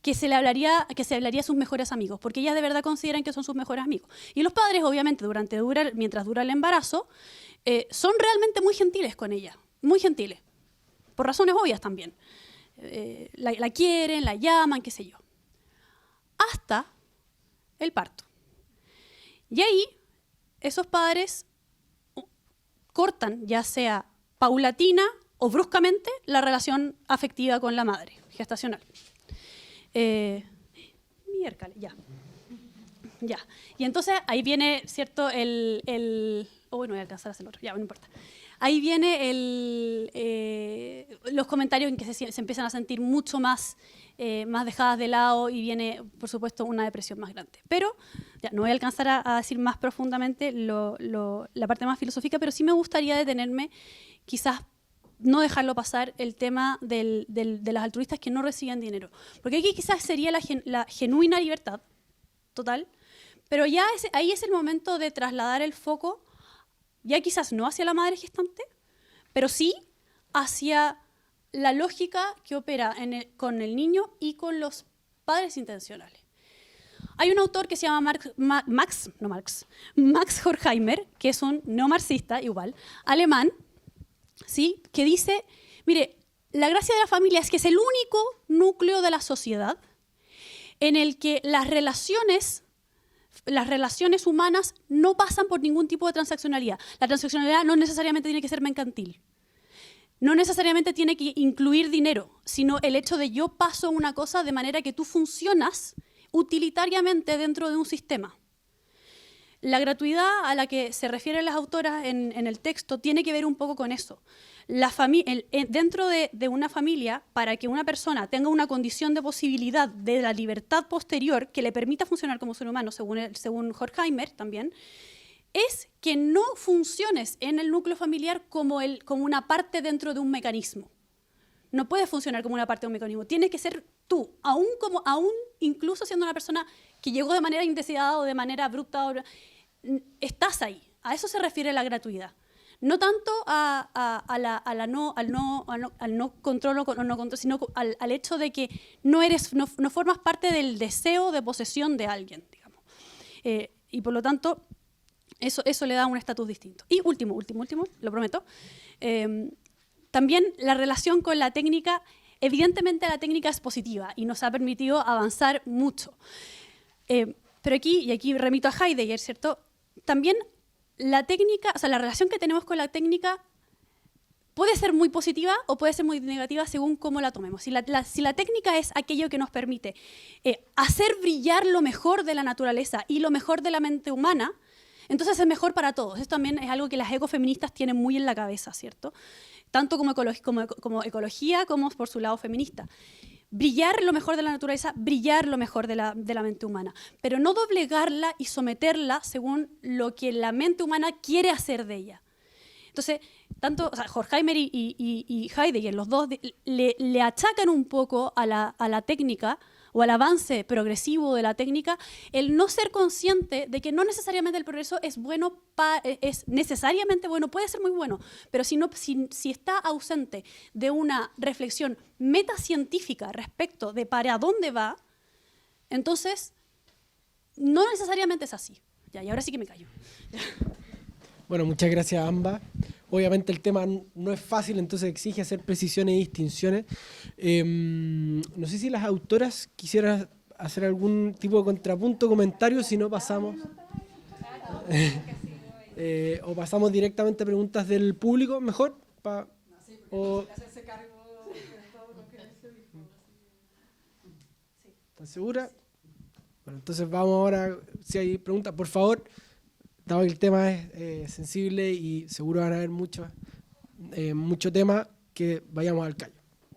que se hablaría a sus mejores amigos, porque ellas de verdad consideran que son sus mejores amigos. Y los padres, obviamente, mientras dura el embarazo, son realmente muy gentiles con ella, muy gentiles, por razones obvias también. La quieren, la llaman, qué sé yo. Hasta el parto. Y ahí, esos padres cortan, ya sea paulatina o bruscamente, la relación afectiva con la madre gestacional. Miércoles, ya. Y entonces ahí viene, ¿cierto? No voy a alcanzar a hacer el otro, ya, no importa. Ahí viene los comentarios en que se empiezan a sentir mucho más dejadas de lado y viene, por supuesto, una depresión más grande. Pero ya no voy a alcanzar a decir más profundamente la parte más filosófica, pero sí me gustaría detenerme, quizás no dejarlo pasar, el tema de las altruistas que no reciben dinero. Porque aquí quizás sería la genuina libertad total, pero ya ahí es el momento de trasladar el foco, ya quizás no hacia la madre gestante, pero sí hacia la lógica que opera con el niño y con los padres intencionales. Hay un autor que se llama Max Horkheimer, que es un neomarxista, igual, alemán, ¿sí? Que dice, mire, la gracia de la familia es que es el único núcleo de la sociedad en el que las relaciones humanas no pasan por ningún tipo de transaccionalidad. La transaccionalidad no necesariamente tiene que ser mercantil. No necesariamente tiene que incluir dinero, sino el hecho de yo paso una cosa de manera que tú funcionas utilitariamente dentro de un sistema. La gratuidad a la que se refieren las autoras en el texto tiene que ver un poco con eso. Dentro de una familia, para que una persona tenga una condición de posibilidad de la libertad posterior que le permita funcionar como ser humano, según Horkheimer también, es que no funciones en el núcleo familiar como una parte dentro de un mecanismo. No puedes funcionar como una parte de un mecanismo. Tienes que ser tú, aún incluso siendo una persona que llegó de manera indeseada o de manera abrupta, estás ahí. A eso se refiere la gratuidad. No tanto al no control, sino al hecho de que no formas parte del deseo de posesión de alguien, digamos. Y por lo tanto, eso le da un estatus distinto. Y último, lo prometo. También la relación con la técnica, evidentemente la técnica es positiva y nos ha permitido avanzar mucho. Pero aquí remito a Heidegger, ¿cierto? También la técnica, o sea, la relación que tenemos con la técnica puede ser muy positiva o puede ser muy negativa según cómo la tomemos. Si la técnica es aquello que nos permite hacer brillar lo mejor de la naturaleza y lo mejor de la mente humana, entonces es mejor para todos. Esto también es algo que las ecofeministas tienen muy en la cabeza, ¿cierto? Tanto como ecología como por su lado feminista. Brillar lo mejor de la naturaleza, brillar lo mejor de la mente humana, pero no doblegarla y someterla según lo que la mente humana quiere hacer de ella. Entonces, Horkheimer y Heidegger, los dos, le achacan un poco a la técnica o al avance progresivo de la técnica el no ser consciente de que no necesariamente el progreso es bueno, es necesariamente bueno, puede ser muy bueno, pero si está ausente de una reflexión metacientífica respecto de para dónde va, entonces no necesariamente es así. Ya, y ahora sí que me callo. Bueno, muchas gracias a ambas. Obviamente el tema no es fácil, entonces exige hacer precisiones y distinciones. No sé si las autoras quisieran hacer algún tipo de contrapunto, comentario, si no pasamos... o pasamos directamente a preguntas del público, mejor. ¿Están seguras? Bueno, entonces vamos ahora, si hay preguntas, por favor. Dado que el tema es sensible y seguro van a haber mucho tema, que vayamos al callo.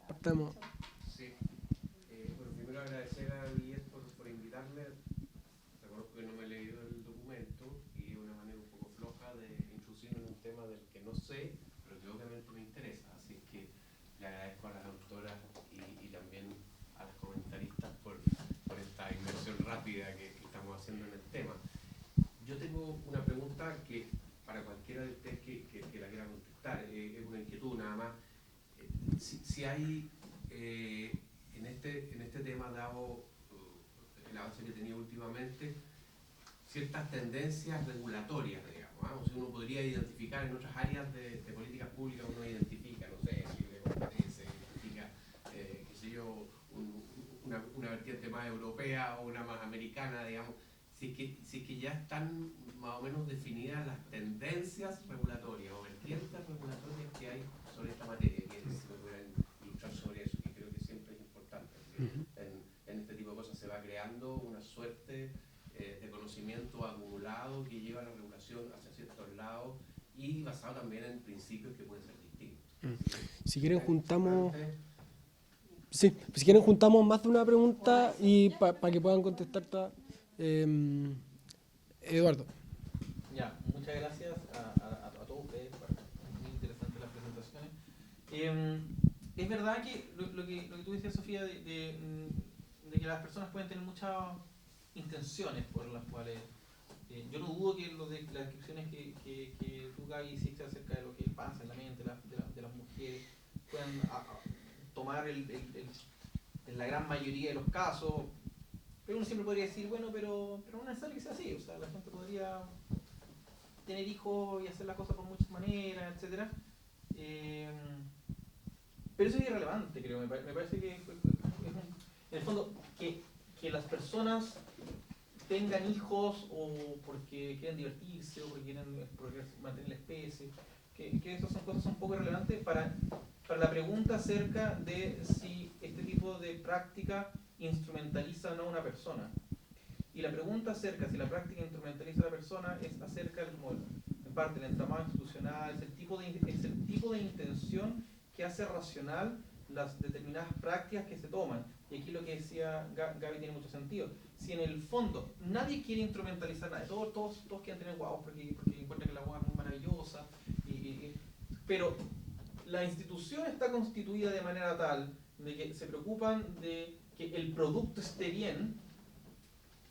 Partamos. Sí. Bueno, primero agradecer a Guillermo por invitarme. Reconozco que no me he leído el documento y una manera un poco floja de introducirme en un tema del que no sé, pero que obviamente me interesa. Así que le agradezco a las autoras y también a las comentaristas por esta inmersión rápida que estamos haciendo en el tema. Yo tengo una pregunta que para cualquiera de ustedes que la quiera contestar, es una inquietud nada más. Si hay en este tema, dado el avance que he tenido últimamente, ciertas tendencias regulatorias, digamos, o sea, uno podría identificar en otras áreas de políticas públicas, uno identifica, no sé, se identifica, qué sé yo, una vertiente más europea o una más americana, digamos. Si es que ya están más o menos definidas las tendencias regulatorias o vertientes regulatorias que hay sobre esta materia, que si me pudieran ilustrar sobre eso, que creo que siempre es importante. En este tipo de cosas se va creando una suerte de conocimiento acumulado que lleva la regulación hacia ciertos lados y basado también en principios que pueden ser distintos. Si quieren juntamos... Sí, si quieren juntamos más de una pregunta y para que puedan contestar todas. Eduardo. Ya, muchas gracias a todos ustedes, muy interesantes las presentaciones. Es verdad que lo que tú decías, Sofía, de que las personas pueden tener muchas intenciones por las cuales... yo no dudo que las descripciones que tú, Gaby, hiciste acerca de lo que pasa en la mente de las mujeres puedan tomar en la gran mayoría de los casos. Pero uno siempre podría decir, bueno, pero no es necesario que sea así. O sea, la gente podría tener hijos y hacer las cosas por muchas maneras, etc. Pero eso es irrelevante, creo. Me parece que en el fondo que las personas tengan hijos o porque quieren divertirse o porque quieren mantener la especie, que esas son cosas un poco relevantes para la pregunta acerca de si este tipo de práctica instrumentaliza o no a una persona. Y la pregunta acerca si la práctica instrumentaliza a la persona es acerca del modelo. En parte, el entramado institucional, es el tipo de intención que hace racional las determinadas prácticas que se toman. Y aquí lo que decía Gaby tiene mucho sentido. Si en el fondo nadie quiere instrumentalizar nada, todos quieren tener guaguas porque encuentran que la guagua es muy maravillosa, pero la institución está constituida de manera tal de que se preocupan de que el producto esté bien,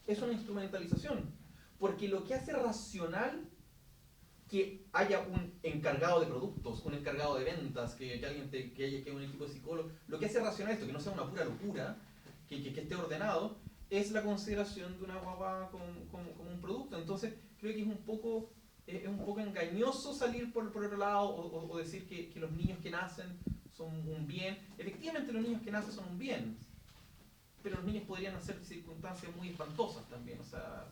es una instrumentalización. Porque lo que hace racional que haya un encargado de productos, un encargado de ventas, que haya un equipo de psicólogos, lo que hace racional esto, que no sea una pura locura, que esté ordenado, es la consideración de una guagua como un producto. Entonces, creo que es un poco engañoso salir por otro lado o decir que los niños que nacen son un bien. Efectivamente, los niños que nacen son un bien, pero los niños podrían nacer en circunstancias muy espantosas también. O sea,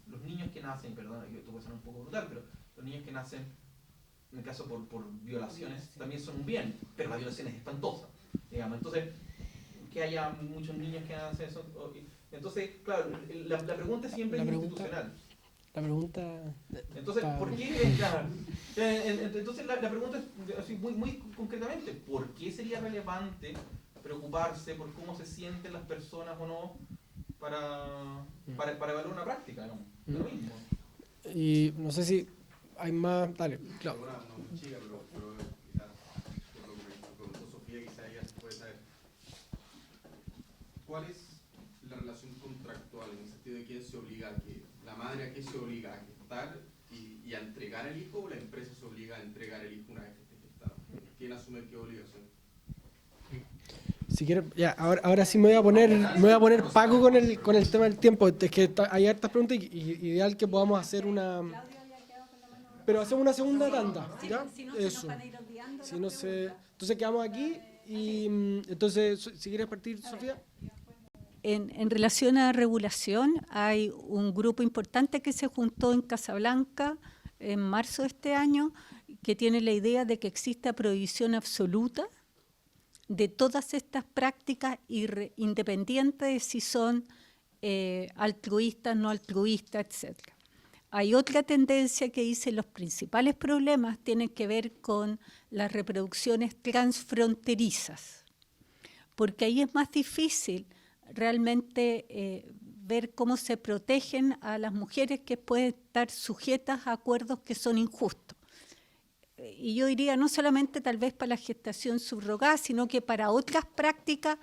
los niños que nacen, perdón, esto puede sonar un poco brutal, pero los niños que nacen, en el caso por violaciones, también son un bien, pero la violación es espantosa, digamos. Entonces, que haya muchos niños que hacen eso. Entonces, claro, la pregunta siempre es institucional. La pregunta... Entonces, ¿por qué? Claro, entonces, la pregunta es así, muy concretamente, ¿por qué sería relevante preocuparse por cómo se sienten las personas o no para evaluar una práctica? ¿No? Lo mismo. Y no sé si hay más... Dale, claro. No, chica, pero quizás por lo que preguntó Sofía, quizás ella puede saber. ¿Cuál es la relación contractual en el sentido de quién se obliga a qué? ¿La madre a qué se obliga? ¿A gestar y a entregar el hijo, o la empresa se obliga a entregar el hijo una vez que esté gestado? ¿Quién asume qué obligación? Si quieres, ya, ahora sí me voy a poner Paco con el tema del tiempo. Es que hay hartas preguntas y ideal que podamos hacer una... Pero hacemos una segunda tanda, ¿ya? Eso. Si no se... Entonces quedamos aquí y entonces, si quieres partir, Sofía. En relación a regulación, hay un grupo importante que se juntó en Casablanca en marzo de este año, que tiene la idea de que exista prohibición absoluta de todas estas prácticas independientes de si son altruistas, no altruistas, etc. Hay otra tendencia que dice los principales problemas tienen que ver con las reproducciones transfronterizas, porque ahí es más difícil realmente ver cómo se protegen a las mujeres que pueden estar sujetas a acuerdos que son injustos. Y yo diría no solamente tal vez para la gestación subrogada, sino que para otras prácticas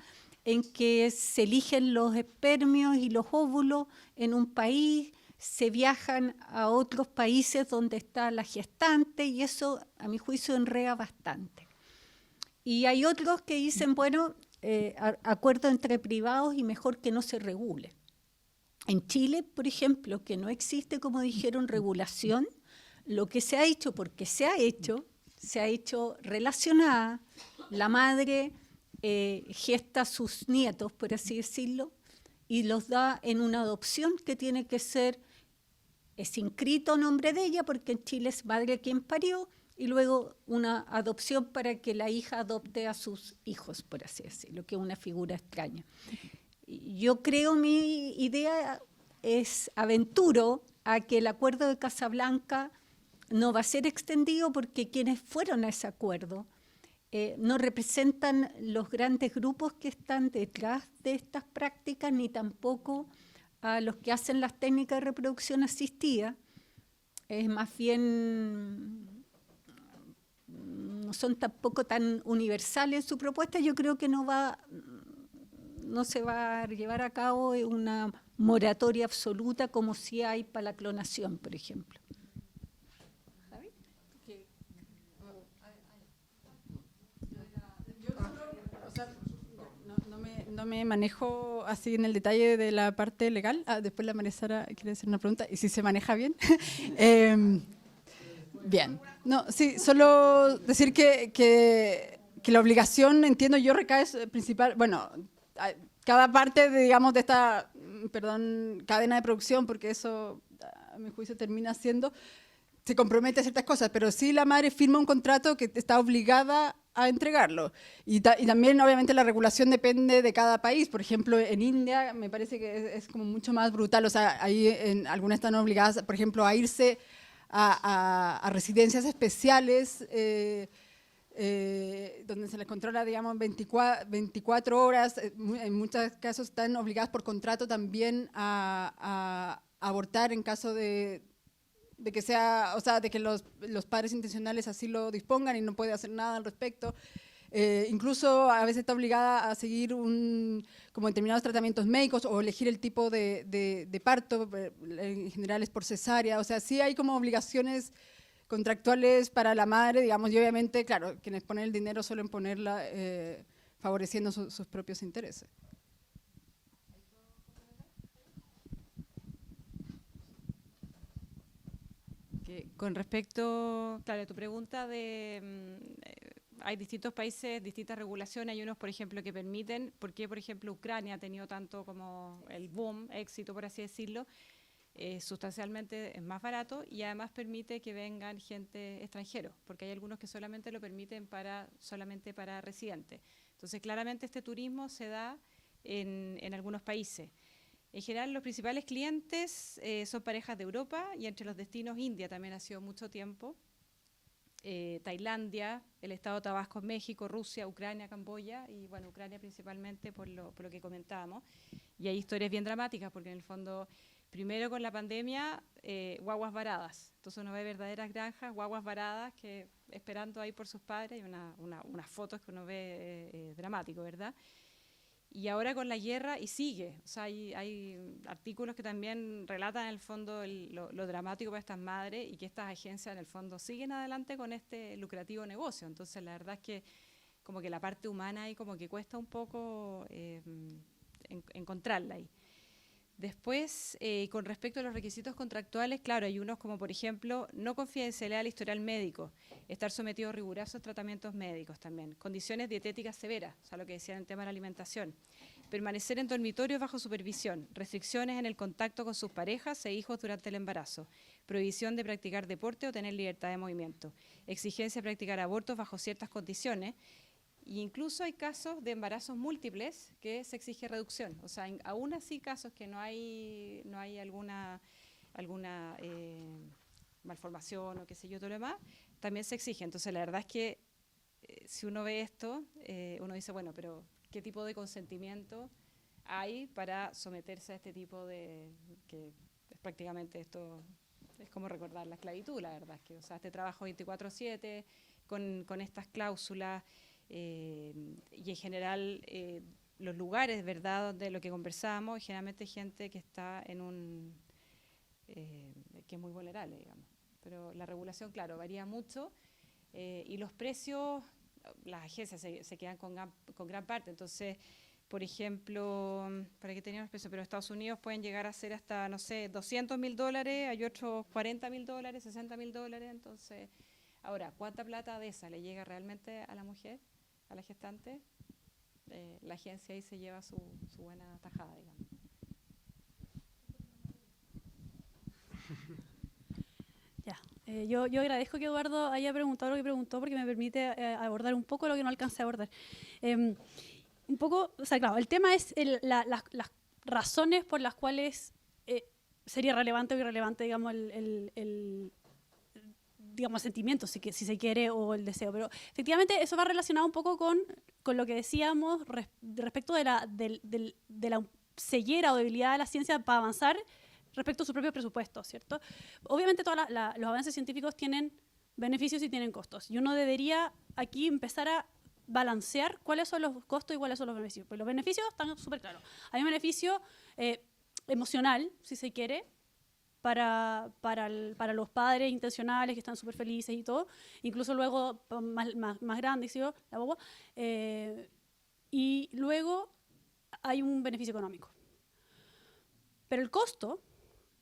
en que se eligen los espermios y los óvulos en un país, se viajan a otros países donde está la gestante, y eso a mi juicio enreda bastante. Y hay otros que dicen, bueno, acuerdo entre privados y mejor que no se regule. En Chile, por ejemplo, que no existe, como dijeron, regulación, lo que se ha hecho, porque se ha hecho relacionada, la madre gesta a sus nietos, por así decirlo, y los da en una adopción que tiene que ser, es inscrito a nombre de ella, porque en Chile es madre quien parió, y luego una adopción para que la hija adopte a sus hijos, por así decirlo, que es una figura extraña. Yo creo, mi idea es, aventuro a que el acuerdo de Casablanca no va a ser extendido, porque quienes fueron a ese acuerdo no representan los grandes grupos que están detrás de estas prácticas, ni tampoco a los que hacen las técnicas de reproducción asistida. Es más bien, no son tampoco tan universales en su propuesta. Yo creo que no se va a llevar a cabo una moratoria absoluta como si hay para la clonación, por ejemplo. No me manejo así en el detalle de la parte legal. Después la María Sara quiere hacer una pregunta. ¿Y si se maneja bien? Bien. No, sí, solo decir que la obligación, entiendo yo, recae principal... Bueno, cada parte, digamos, de esta, cadena de producción, porque eso, a mi juicio, termina siendo... Se compromete a ciertas cosas, pero sí la madre firma un contrato que está obligada a entregarlo. Y también, obviamente, la regulación depende de cada país. Por ejemplo, en India me parece que es como mucho más brutal. O sea, ahí algunas están obligadas, por ejemplo, a irse a residencias especiales donde se les controla, digamos, 24 horas. En muchos casos están obligadas por contrato también a abortar en caso de que sea, o sea, de que los padres intencionales así lo dispongan y no puede hacer nada al respecto. Incluso a veces está obligada a seguir como determinados tratamientos médicos o elegir el tipo de parto, en general es por cesárea. O sea, sí hay como obligaciones contractuales para la madre, digamos, y obviamente, claro, quienes ponen el dinero suelen ponerla favoreciendo sus propios intereses. Con respecto, claro, a tu pregunta hay distintos países, distintas regulaciones, hay unos, por ejemplo, que permiten, porque, por ejemplo, Ucrania ha tenido tanto como el boom, éxito, por así decirlo, sustancialmente es más barato y además permite que vengan gente extranjero, porque hay algunos que solamente lo permiten solamente para residentes. Entonces, claramente este turismo se da en algunos países. En general, los principales clientes son parejas de Europa y entre los destinos India también ha sido mucho tiempo. Tailandia, el estado de Tabasco en México, Rusia, Ucrania, Camboya y bueno, Ucrania principalmente por lo que comentábamos. Y hay historias bien dramáticas porque en el fondo, primero con la pandemia, guaguas varadas. Entonces uno ve verdaderas granjas, guaguas varadas que esperando ahí por sus padres y unas fotos que uno ve dramático, ¿verdad? Y ahora con la guerra, y sigue, o sea, hay artículos que también relatan en el fondo lo dramático para estas madres y que estas agencias en el fondo siguen adelante con este lucrativo negocio. Entonces la verdad es que como que la parte humana ahí como que cuesta un poco encontrarla ahí. Después, con respecto a los requisitos contractuales, claro, hay unos como por ejemplo, no confidencialidad al historial médico, estar sometido a rigurosos tratamientos médicos también, condiciones dietéticas severas, o sea, lo que decía en el tema de la alimentación, permanecer en dormitorios bajo supervisión, restricciones en el contacto con sus parejas e hijos durante el embarazo, prohibición de practicar deporte o tener libertad de movimiento, exigencia de practicar abortos bajo ciertas condiciones. Y incluso hay casos de embarazos múltiples que se exige reducción. O sea, aún así casos que no hay alguna malformación o qué sé yo, todo lo demás, también se exige. Entonces, la verdad es que si uno ve esto, uno dice, bueno, pero ¿qué tipo de consentimiento hay para someterse a este tipo que es prácticamente esto, es como recordar la esclavitud, la verdad es que, o sea, este trabajo 24/7 con estas cláusulas, y en general los lugares, ¿verdad?, de lo que conversábamos, generalmente hay gente que está en que es muy vulnerable, digamos. Pero la regulación, claro, varía mucho y los precios, las agencias se quedan con gran parte. Entonces, por ejemplo, para que teníamos precios, pero Estados Unidos pueden llegar a ser hasta, no sé, $200.000, hay otros $40.000, $60.000, entonces... Ahora, ¿cuánta plata de esa le llega realmente a la mujer, a la gestante? La agencia ahí se lleva su buena tajada, digamos. Ya. Yo agradezco que Eduardo haya preguntado lo que preguntó porque me permite abordar un poco lo que no alcancé a abordar. Un poco, o sea, claro, el tema es las razones por las cuales sería relevante o irrelevante, digamos, digamos, sentimientos, si se quiere, o el deseo. Pero efectivamente eso va relacionado un poco con lo que decíamos respecto de la ceguera o debilidad de la ciencia para avanzar respecto a su propio presupuesto, ¿cierto? Obviamente todos los avances científicos tienen beneficios y tienen costos. Y uno debería aquí empezar a balancear cuáles son los costos y cuáles son los beneficios. Pues los beneficios están súper claros. Hay un beneficio emocional, si se quiere, para los padres intencionales que están súper felices y todo, incluso luego más grandes, ¿sí? La boba. Y luego hay un beneficio económico. Pero el costo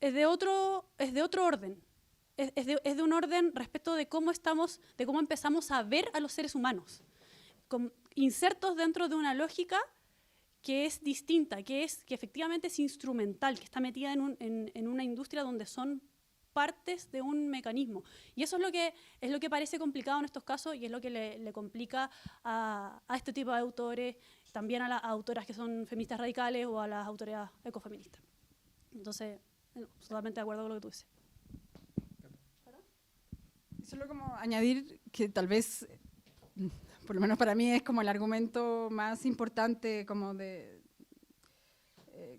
es de otro orden. Es de un orden respecto de cómo empezamos a ver a los seres humanos, insertos dentro de una lógica que es distinta, que efectivamente es instrumental, que está metida en una industria donde son partes de un mecanismo. Y eso es lo que parece complicado en estos casos y es lo que le complica a este tipo de autores, también a las autoras que son feministas radicales o a las autoras ecofeministas. Entonces, totalmente de acuerdo con lo que tú dices. Solo como añadir que tal vez, por lo menos para mí, es como el argumento más importante como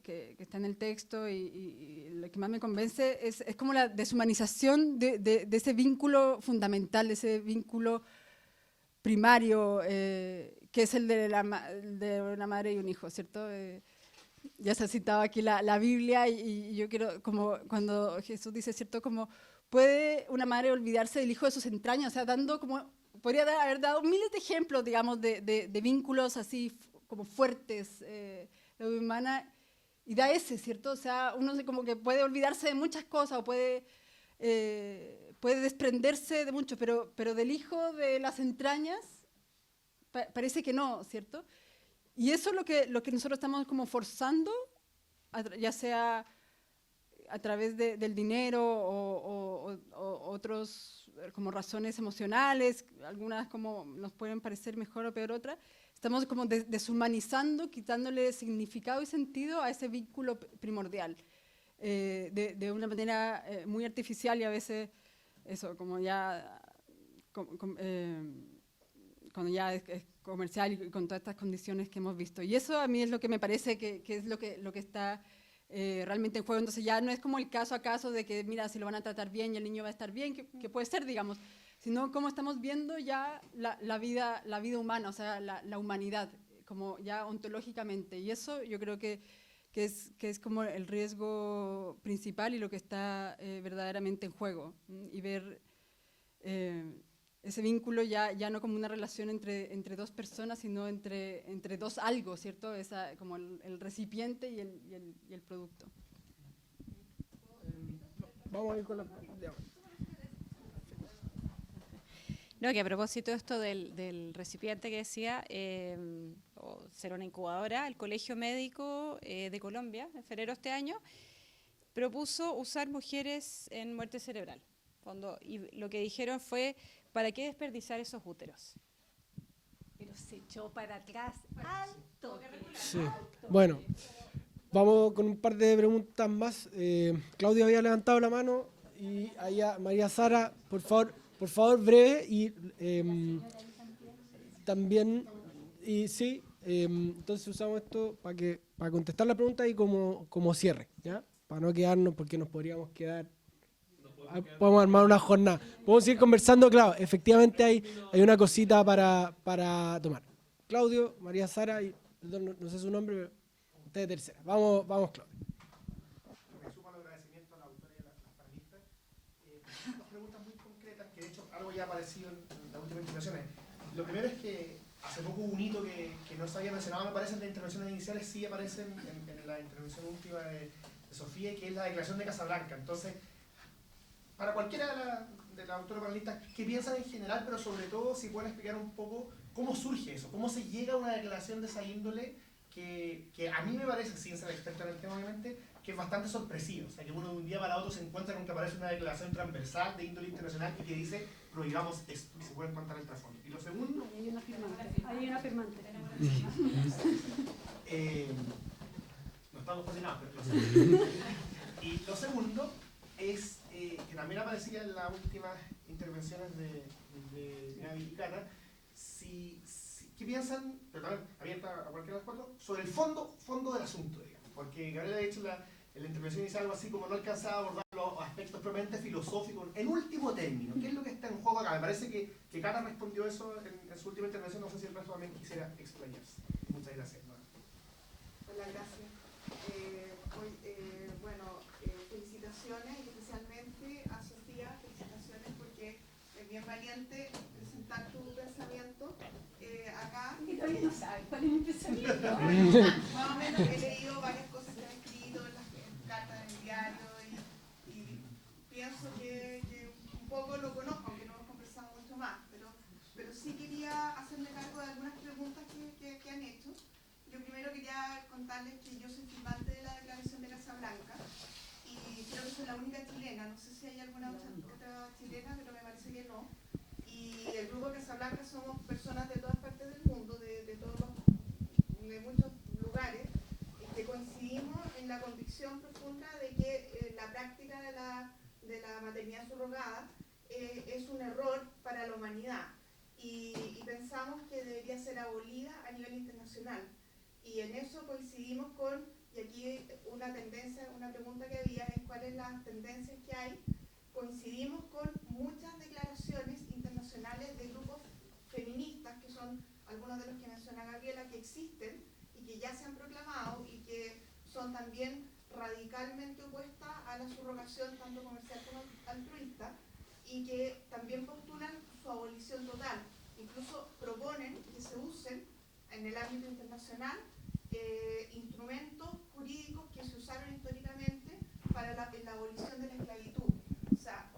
que está en el texto y lo que más me convence es como la deshumanización de ese vínculo fundamental, de ese vínculo primario, que es el de una madre y un hijo, ¿cierto? Ya se ha citado aquí la Biblia y yo quiero, como cuando Jesús dice, ¿cierto? Como puede una madre olvidarse del hijo de sus entrañas, o sea, dando como, podría haber dado miles de ejemplos, digamos, de vínculos así como fuertes, la vida humana, y da ese, ¿cierto? O sea, uno como que puede olvidarse de muchas cosas o puede desprenderse de mucho, pero del hijo de las entrañas parece que no, ¿cierto? Y eso es lo que nosotros estamos como forzando, ya sea a través del dinero o otros como razones emocionales, algunas como nos pueden parecer mejor o peor otras, estamos como deshumanizando, quitándole significado y sentido a ese vínculo primordial, de una manera muy artificial y a veces eso, como ya cuando ya es comercial y con todas estas condiciones que hemos visto. Y eso a mí es lo que me parece que es lo que está realmente en juego. Entonces ya no es como el caso a caso de que, mira, si lo van a tratar bien y el niño va a estar bien, que puede ser, digamos, sino cómo estamos viendo ya la vida humana, o sea, la humanidad, como ya ontológicamente. Y eso yo creo que es como el riesgo principal y lo que está verdaderamente en juego. Y ver ese vínculo ya no como una relación entre dos personas, sino entre dos algo, ¿cierto? Como el recipiente y el producto. Vamos a ir con la... No, que a propósito de esto del recipiente que decía, o ser una incubadora, el Colegio Médico de Colombia, en febrero de este año, propuso usar mujeres en muerte cerebral. Y lo que dijeron fue, ¿para qué desperdiciar esos úteros? Pero se echó para atrás alto. Sí, bueno, vamos con un par de preguntas más. Claudia había levantado la mano y allá María Sara, por favor breve y también, y sí, entonces usamos esto para contestar la pregunta y como cierre, ¿ya? Para no quedarnos, porque nos podríamos quedar. Podemos armar una jornada. Podemos seguir conversando, claro, efectivamente hay una cosita para tomar. Claudio, María Sara, y perdón, no sé su nombre, pero usted de tercera. Vamos, Claudio. Me sumo al agradecimiento a la autora y a las panelistas. Dos preguntas muy concretas, que de hecho algo ya ha aparecido en las últimas intervenciones. Lo primero es que hace poco hubo un hito que no se había mencionado, me parece, en las intervenciones iniciales, sí aparece en la intervención última de Sofía, que es la Declaración de Casablanca. Entonces, para cualquiera de las autoras panelistas, ¿qué piensan en general, pero sobre todo si pueden explicar un poco cómo surge eso? ¿Cómo se llega a una declaración de esa índole que a mí me parece, sin ser experto en el tema obviamente, que es bastante sorpresivo? O sea, que uno de un día para otro se encuentra con que aparece una declaración transversal de índole internacional y que dice, prohibamos esto, y se puede encontrar el trasfondo. Y lo segundo... Hay una firmante. No estamos coordinados, pero lo segundo. Y lo segundo es que también aparecía en las últimas intervenciones de Gaby y Cata, ¿qué piensan, pero también abierta a cualquiera de las cuatro, sobre el fondo del asunto, digamos? Porque Gabriela ha dicho en la intervención inicial algo así como no alcanzaba a abordar los aspectos propiamente filosóficos. En último término, ¿qué es lo que está en juego acá? Me parece que Cata respondió eso en su última intervención, no sé si el resto también quisiera explayarse. Muchas gracias. Hola, gracias. Felicitaciones, y especialmente a Sofía, felicitaciones porque es bien valiente presentar tu pensamiento acá. Y todavía no sabes cuál es mi pensamiento. Más o menos he leído varias cosas que han escrito en cartas en el diario y pienso que un poco lo conozco, aunque no hemos conversado mucho más, pero sí quería hacerme cargo de algunas preguntas que han hecho. Yo primero quería contarles que yo soy firmante de la Declaración de Casablanca y creo que soy la la única chilena, no sé si hay alguna otra chilena, pero me parece que no. Y el grupo Casablanca somos personas de todas partes del mundo, de muchos lugares, que coincidimos en la convicción profunda de que la práctica de la maternidad subrogada es un error para la humanidad y pensamos que debería ser abolida a nivel internacional. Y en eso coincidimos con, y aquí una tendencia, una pregunta que había es cuáles las tendencias que hay. Coincidimos con muchas declaraciones internacionales de grupos feministas, que son algunos de los que menciona Gabriela, que existen y que ya se han proclamado y que son también radicalmente opuestas a la subrogación tanto comercial como altruista, y que también postulan su abolición total. Incluso proponen que se usen en el ámbito internacional instrumentos jurídicos que se usaron históricamente para la abolición de la esclavitud. O sea,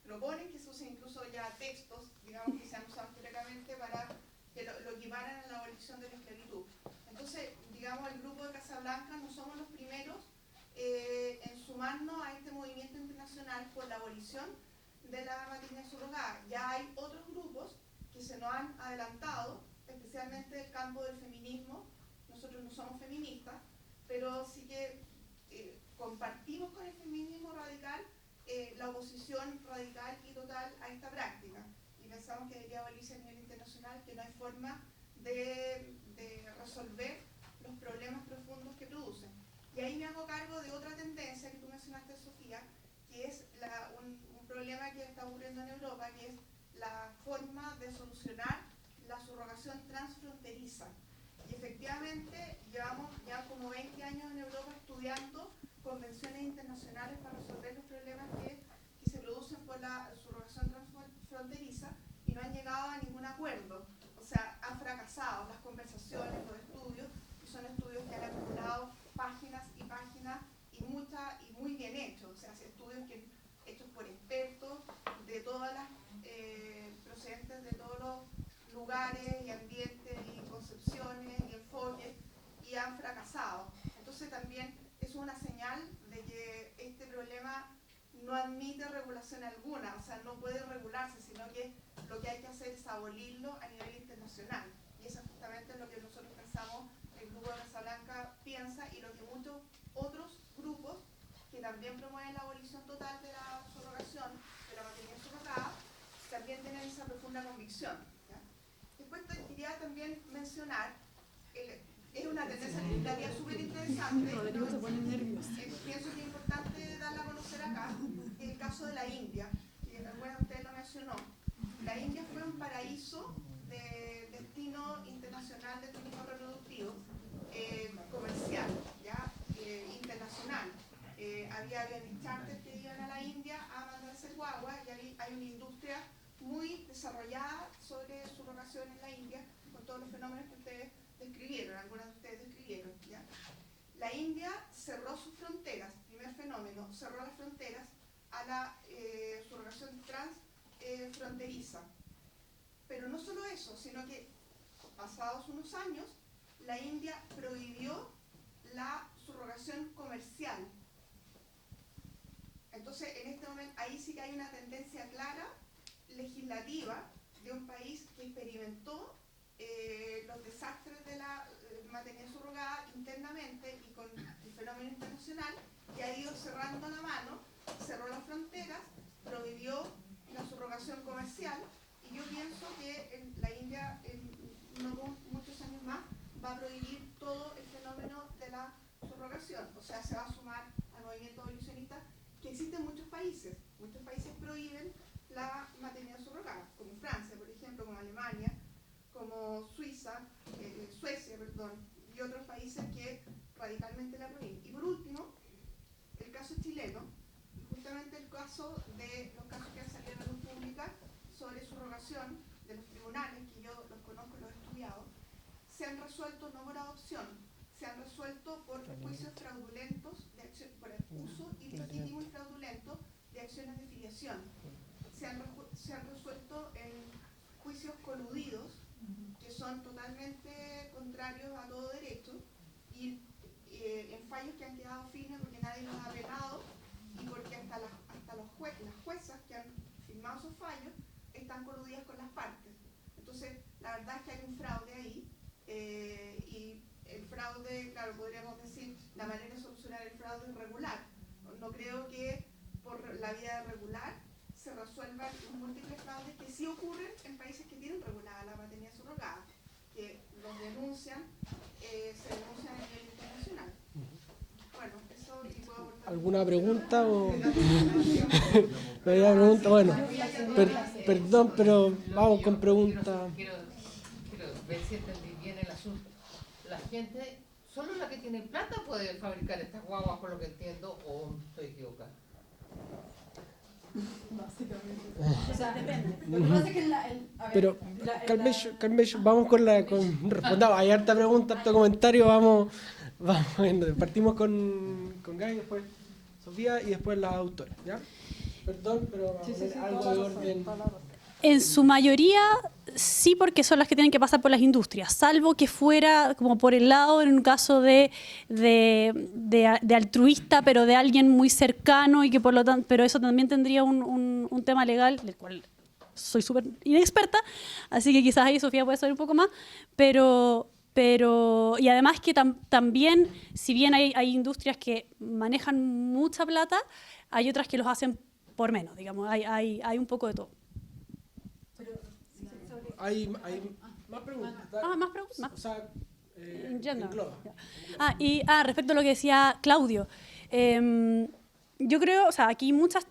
proponen que se usen incluso ya textos, digamos, que se han usado históricamente para que lo equiparan a la abolición de la esclavitud. Entonces, digamos, el grupo de Casablanca no somos los primeros en sumarnos a este movimiento internacional por la abolición de la maternidad subrogada. Ya hay otros grupos que se nos han adelantado, especialmente el campo del feminismo. Nosotros no somos feministas, pero sí que compartimos con el feminismo radical la oposición radical y total a esta práctica. Y pensamos que debería abolirse a nivel internacional, que no hay forma de resolver los problemas profundos que producen. Y ahí me hago cargo de otra tendencia que tú mencionaste, Sofía, que es un problema que está ocurriendo en Europa, que es la forma de solucionar la subrogación transfronteriza. Y efectivamente llevamos ya como 20 años en Europa estudiando convenciones internacionales para resolver los problemas que se producen por la subrogación transfronteriza y no han llegado a ningún acuerdo. O sea, han fracasado las conversaciones, los estudios, y son estudios que han acumulado páginas y páginas y muy bien hechos. O sea, estudios hechos por expertos de todas las procedentes de todos los lugares y ambientes y concepciones y enfoques, y han fracasado. Entonces también es una señal de que este problema no admite regulación alguna, o sea, no puede regularse, sino que lo que hay que hacer es abolirlo a nivel internacional. Y eso es justamente lo que nosotros pensamos, el grupo de Casablanca piensa, y lo que muchos otros grupos que también promueven la abolición total de la subrogación, de la maternidad subrogada, también tienen esa profunda convicción. ¿Ya? Después quería también mencionar, es una tendencia legislativa súper interesante, Rodrigo se pone nervioso. Pienso que es importante darla a conocer acá, que es el caso de la India, que alguna de ustedes lo mencionó. La India fue un paraíso de destino internacional de turismo reproductivo, comercial, ¿ya? Internacional. Había aviones charter que iban a la India a mandarse guagua, y hay una industria muy desarrollada sobre subrogación en la India, con todos los fenómenos que ustedes describieron, algunas de ustedes describieron. ¿Ya? La India cerró sus fronteras, primer fenómeno, cerró las fronteras a la subrogación transfronteriza. Pero no solo eso, sino que pasados unos años, la India prohibió la subrogación comercial. Entonces, en este momento, ahí sí que hay una tendencia clara, legislativa, de un país que experimentó los desastres de la maternidad subrogada internamente y con el fenómeno internacional, que ha ido cerrando la mano, cerró las fronteras, prohibió la subrogación comercial, y yo pienso que la India, no muchos años más, va a prohibir todo el fenómeno de la subrogación. O sea, se va a sumar al movimiento abolicionista, que existe en muchos países. Muchos países prohíben la maternidad subrogada, como Francia, por ejemplo, como Alemania, como Suecia, y otros países que radicalmente la prohíben. Y por último, el caso chileno, justamente el caso de los casos que han salido en la luz pública sobre subrogación de los tribunales, que yo los conozco, los he estudiado, se han resuelto no por adopción, se han resuelto por juicios fraudulentos, por el uso ilegítimo y fraudulento de acciones de filiación. Se han resuelto en juicios coludidos, que son totalmente contrarios a todo derecho, y en fallos que han quedado firmes porque nadie los ha apelado y porque están coludidas con las partes. Entonces, la verdad es que hay un fraude ahí, y el fraude, claro, podríamos decir, la manera de solucionar el fraude es regular. No creo que por la vía regular se resuelvan los múltiples fraudes que sí ocurren en países que tienen regulada la paternidad subrogada, que los denuncian, se denuncian a nivel internacional. Bueno, eso y puedo aportar. ¿Alguna pregunta o...? ¿No había pregunta? Bueno, perdón, pero vamos con preguntas. Quiero ver si entendí bien el asunto. La gente, solo la que tiene plata puede fabricar estas guaguas, por lo que entiendo, o estoy equivocada. O sea, depende. Lo que pasa es que Pero, Calmech, vamos respondamos. Hay harta pregunta, harto comentario, vamos partimos con Gaby, después Sofía y después las autoras, ¿ya? Perdón, pero vamos a poner algo de orden. En su mayoría sí, porque son las que tienen que pasar por las industrias, salvo que fuera como por el lado, en un caso de altruista, pero de alguien muy cercano, y que por lo tanto, pero eso también tendría un tema legal, del cual soy súper inexperta, así que quizás ahí Sofía puede saber un poco más, pero y además que también, si bien hay industrias que manejan mucha plata, hay otras que los hacen por menos, digamos, hay un poco de todo. Hay más preguntas. Más preguntas. O sea, engloba. Respecto a lo que decía Claudio, yo creo, o sea, aquí hay muchos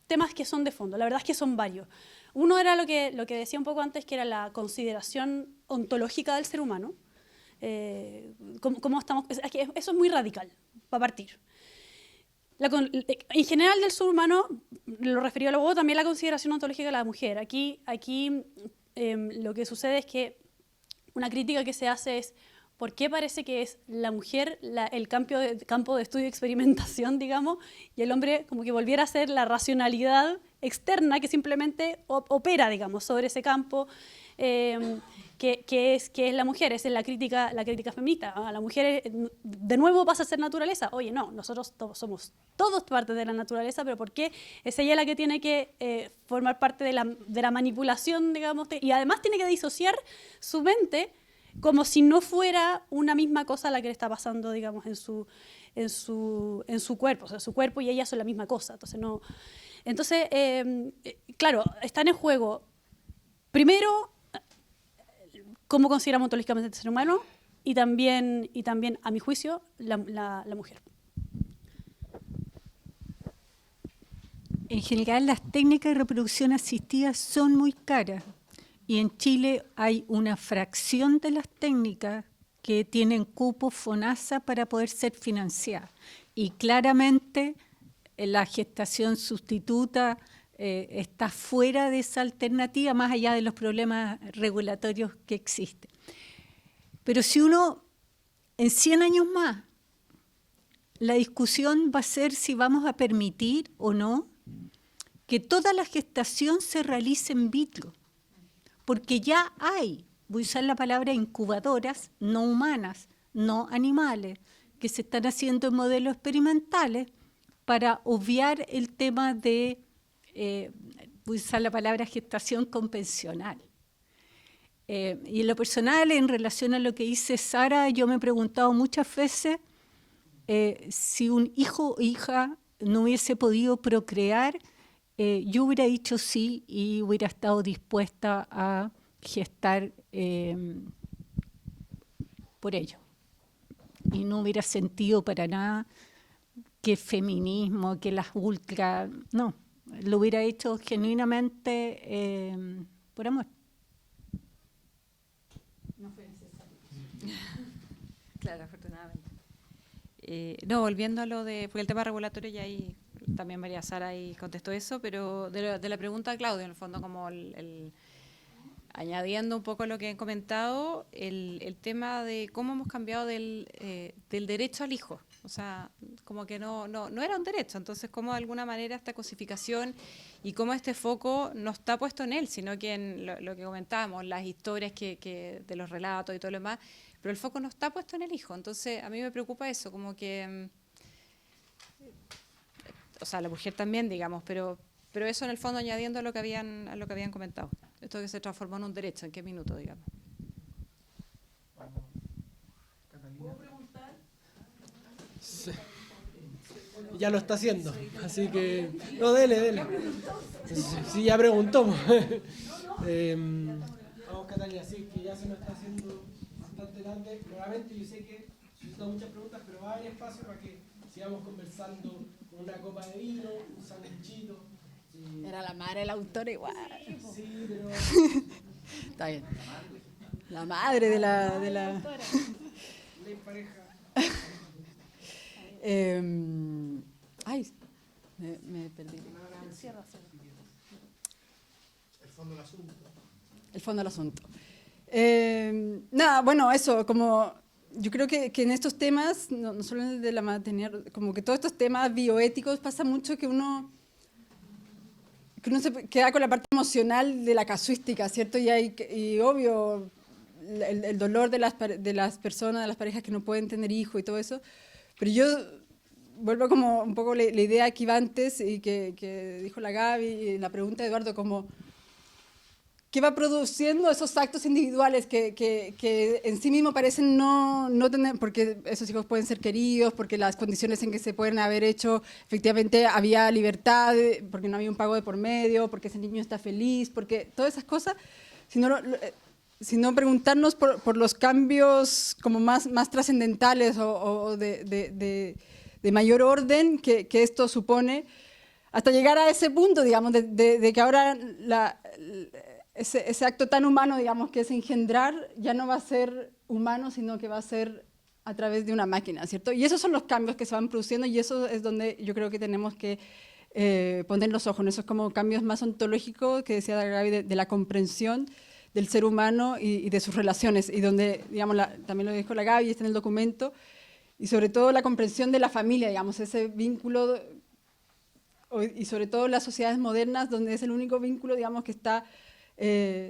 temas que son de fondo, la verdad es que son varios. Uno era lo que decía un poco antes, que era la consideración ontológica del ser humano. Cómo estamos, es que eso es muy radical, para partir. En general del ser humano, lo referido luego también la consideración ontológica de la mujer. Aquí lo que sucede es que una crítica que se hace es por qué parece que es la mujer el campo de estudio y experimentación, digamos, y el hombre como que volviera a ser la racionalidad externa que simplemente opera, digamos, sobre ese campo, que es la mujer. Esa es la crítica feminista. La mujer de nuevo pasa a ser naturaleza. Oye, no, nosotros somos todos parte de la naturaleza, pero ¿por qué es ella la que tiene que formar parte de la manipulación, digamos, y además tiene que disociar su mente como si no fuera una misma cosa la que le está pasando, digamos, en su cuerpo? O sea, su cuerpo y ella son la misma cosa. Entonces, claro, están en juego, primero, cómo consideramos ontológicamente el ser humano, y también, a mi juicio, la mujer. En general, las técnicas de reproducción asistida son muy caras, y en Chile hay una fracción de las técnicas que tienen cupo FONASA para poder ser financiadas. Y claramente la gestación sustituta está fuera de esa alternativa, más allá de los problemas regulatorios que existen. Pero si uno, en 100 años más, la discusión va a ser si vamos a permitir o no que toda la gestación se realice in vitro, porque ya hay, voy a usar la palabra incubadoras, no humanas, no animales, que se están haciendo en modelos experimentales para obviar el tema de, voy a usar la palabra gestación convencional. Y en lo personal, en relación a lo que dice Sara, yo me he preguntado muchas veces si un hijo o hija no hubiese podido procrear, yo hubiera dicho sí y hubiera estado dispuesta a gestar por ello. Y no hubiera sentido para nada que feminismo, que las ultra... No, lo hubiera hecho genuinamente por amor. No fue necesario. Claro, afortunadamente. No, volviendo a lo de... Porque el tema regulatorio ya ahí... También María Sara ahí contestó eso, pero de la pregunta de Claudio, en el fondo, como añadiendo un poco lo que han comentado, el tema de cómo hemos cambiado del derecho al hijo. O sea, como que no era un derecho. Entonces, cómo de alguna manera esta cosificación y cómo este foco no está puesto en él, sino que en lo que comentábamos, las historias de los relatos y todo lo demás, pero el foco no está puesto en el hijo. Entonces, a mí me preocupa eso, como que... O sea, la mujer también, digamos, pero Pero eso en el fondo añadiendo a lo que habían comentado. Esto que se transformó en un derecho, ¿en qué minuto, digamos? Sí. Ya lo está haciendo, así que... No, dele. Sí, ya preguntó. Vamos, Catalina, sí, que ya se nos está haciendo bastante tarde. Nuevamente, yo sé que suscita muchas preguntas, pero va a haber espacio para que sigamos conversando con una copa de vino, un sándwichito. Era la madre del autor igual. Sí, pero... Está bien. La madre de la... Ley pareja. Ay, me perdí. El fondo del asunto. El fondo del asunto. Nada, bueno, eso, como yo creo que en estos temas, no solo en el de la maternidad, como que todos estos temas bioéticos pasa mucho que uno se queda con la parte emocional de la casuística, ¿cierto? Y obvio, el dolor de las personas, de las parejas que no pueden tener hijos y todo eso. Pero yo vuelvo como un poco la idea que iba antes y que dijo la Gaby, y la pregunta de Eduardo, como ¿qué va produciendo esos actos individuales que en sí mismo parecen no tener, porque esos hijos pueden ser queridos, porque las condiciones en que se pueden haber hecho, efectivamente había libertad, porque no había un pago de por medio, porque ese niño está feliz, porque todas esas cosas, sino preguntarnos por los cambios como más trascendentales o de mayor orden que esto supone, hasta llegar a ese punto, digamos, de que ahora ese acto tan humano, digamos, que es engendrar, ya no va a ser humano, sino que va a ser a través de una máquina, ¿cierto? Y esos son los cambios que se van produciendo y eso es donde yo creo que tenemos que poner los ojos en esos como cambios más ontológicos que decía Gaby, de la comprensión del ser humano y de sus relaciones, y donde, digamos, también lo dijo la Gaby, está en el documento, y sobre todo la comprensión de la familia, digamos, ese vínculo, y sobre todo en las sociedades modernas, donde es el único vínculo, digamos, que está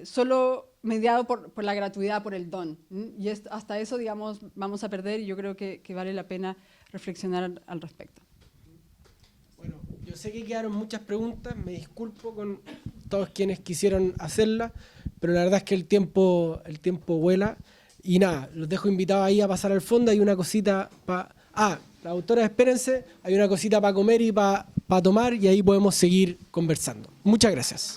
solo mediado por la gratuidad, por el don. Y hasta eso, digamos, vamos a perder, y yo creo que vale la pena reflexionar al respecto. Bueno, yo sé que quedaron muchas preguntas, me disculpo con todos quienes quisieron hacerlas, pero la verdad es que el tiempo vuela. Y nada, los dejo invitados ahí a pasar al fondo. Hay una cosita para... las autoras, espérense, hay una cosita para comer y para tomar, y ahí podemos seguir conversando. Muchas gracias.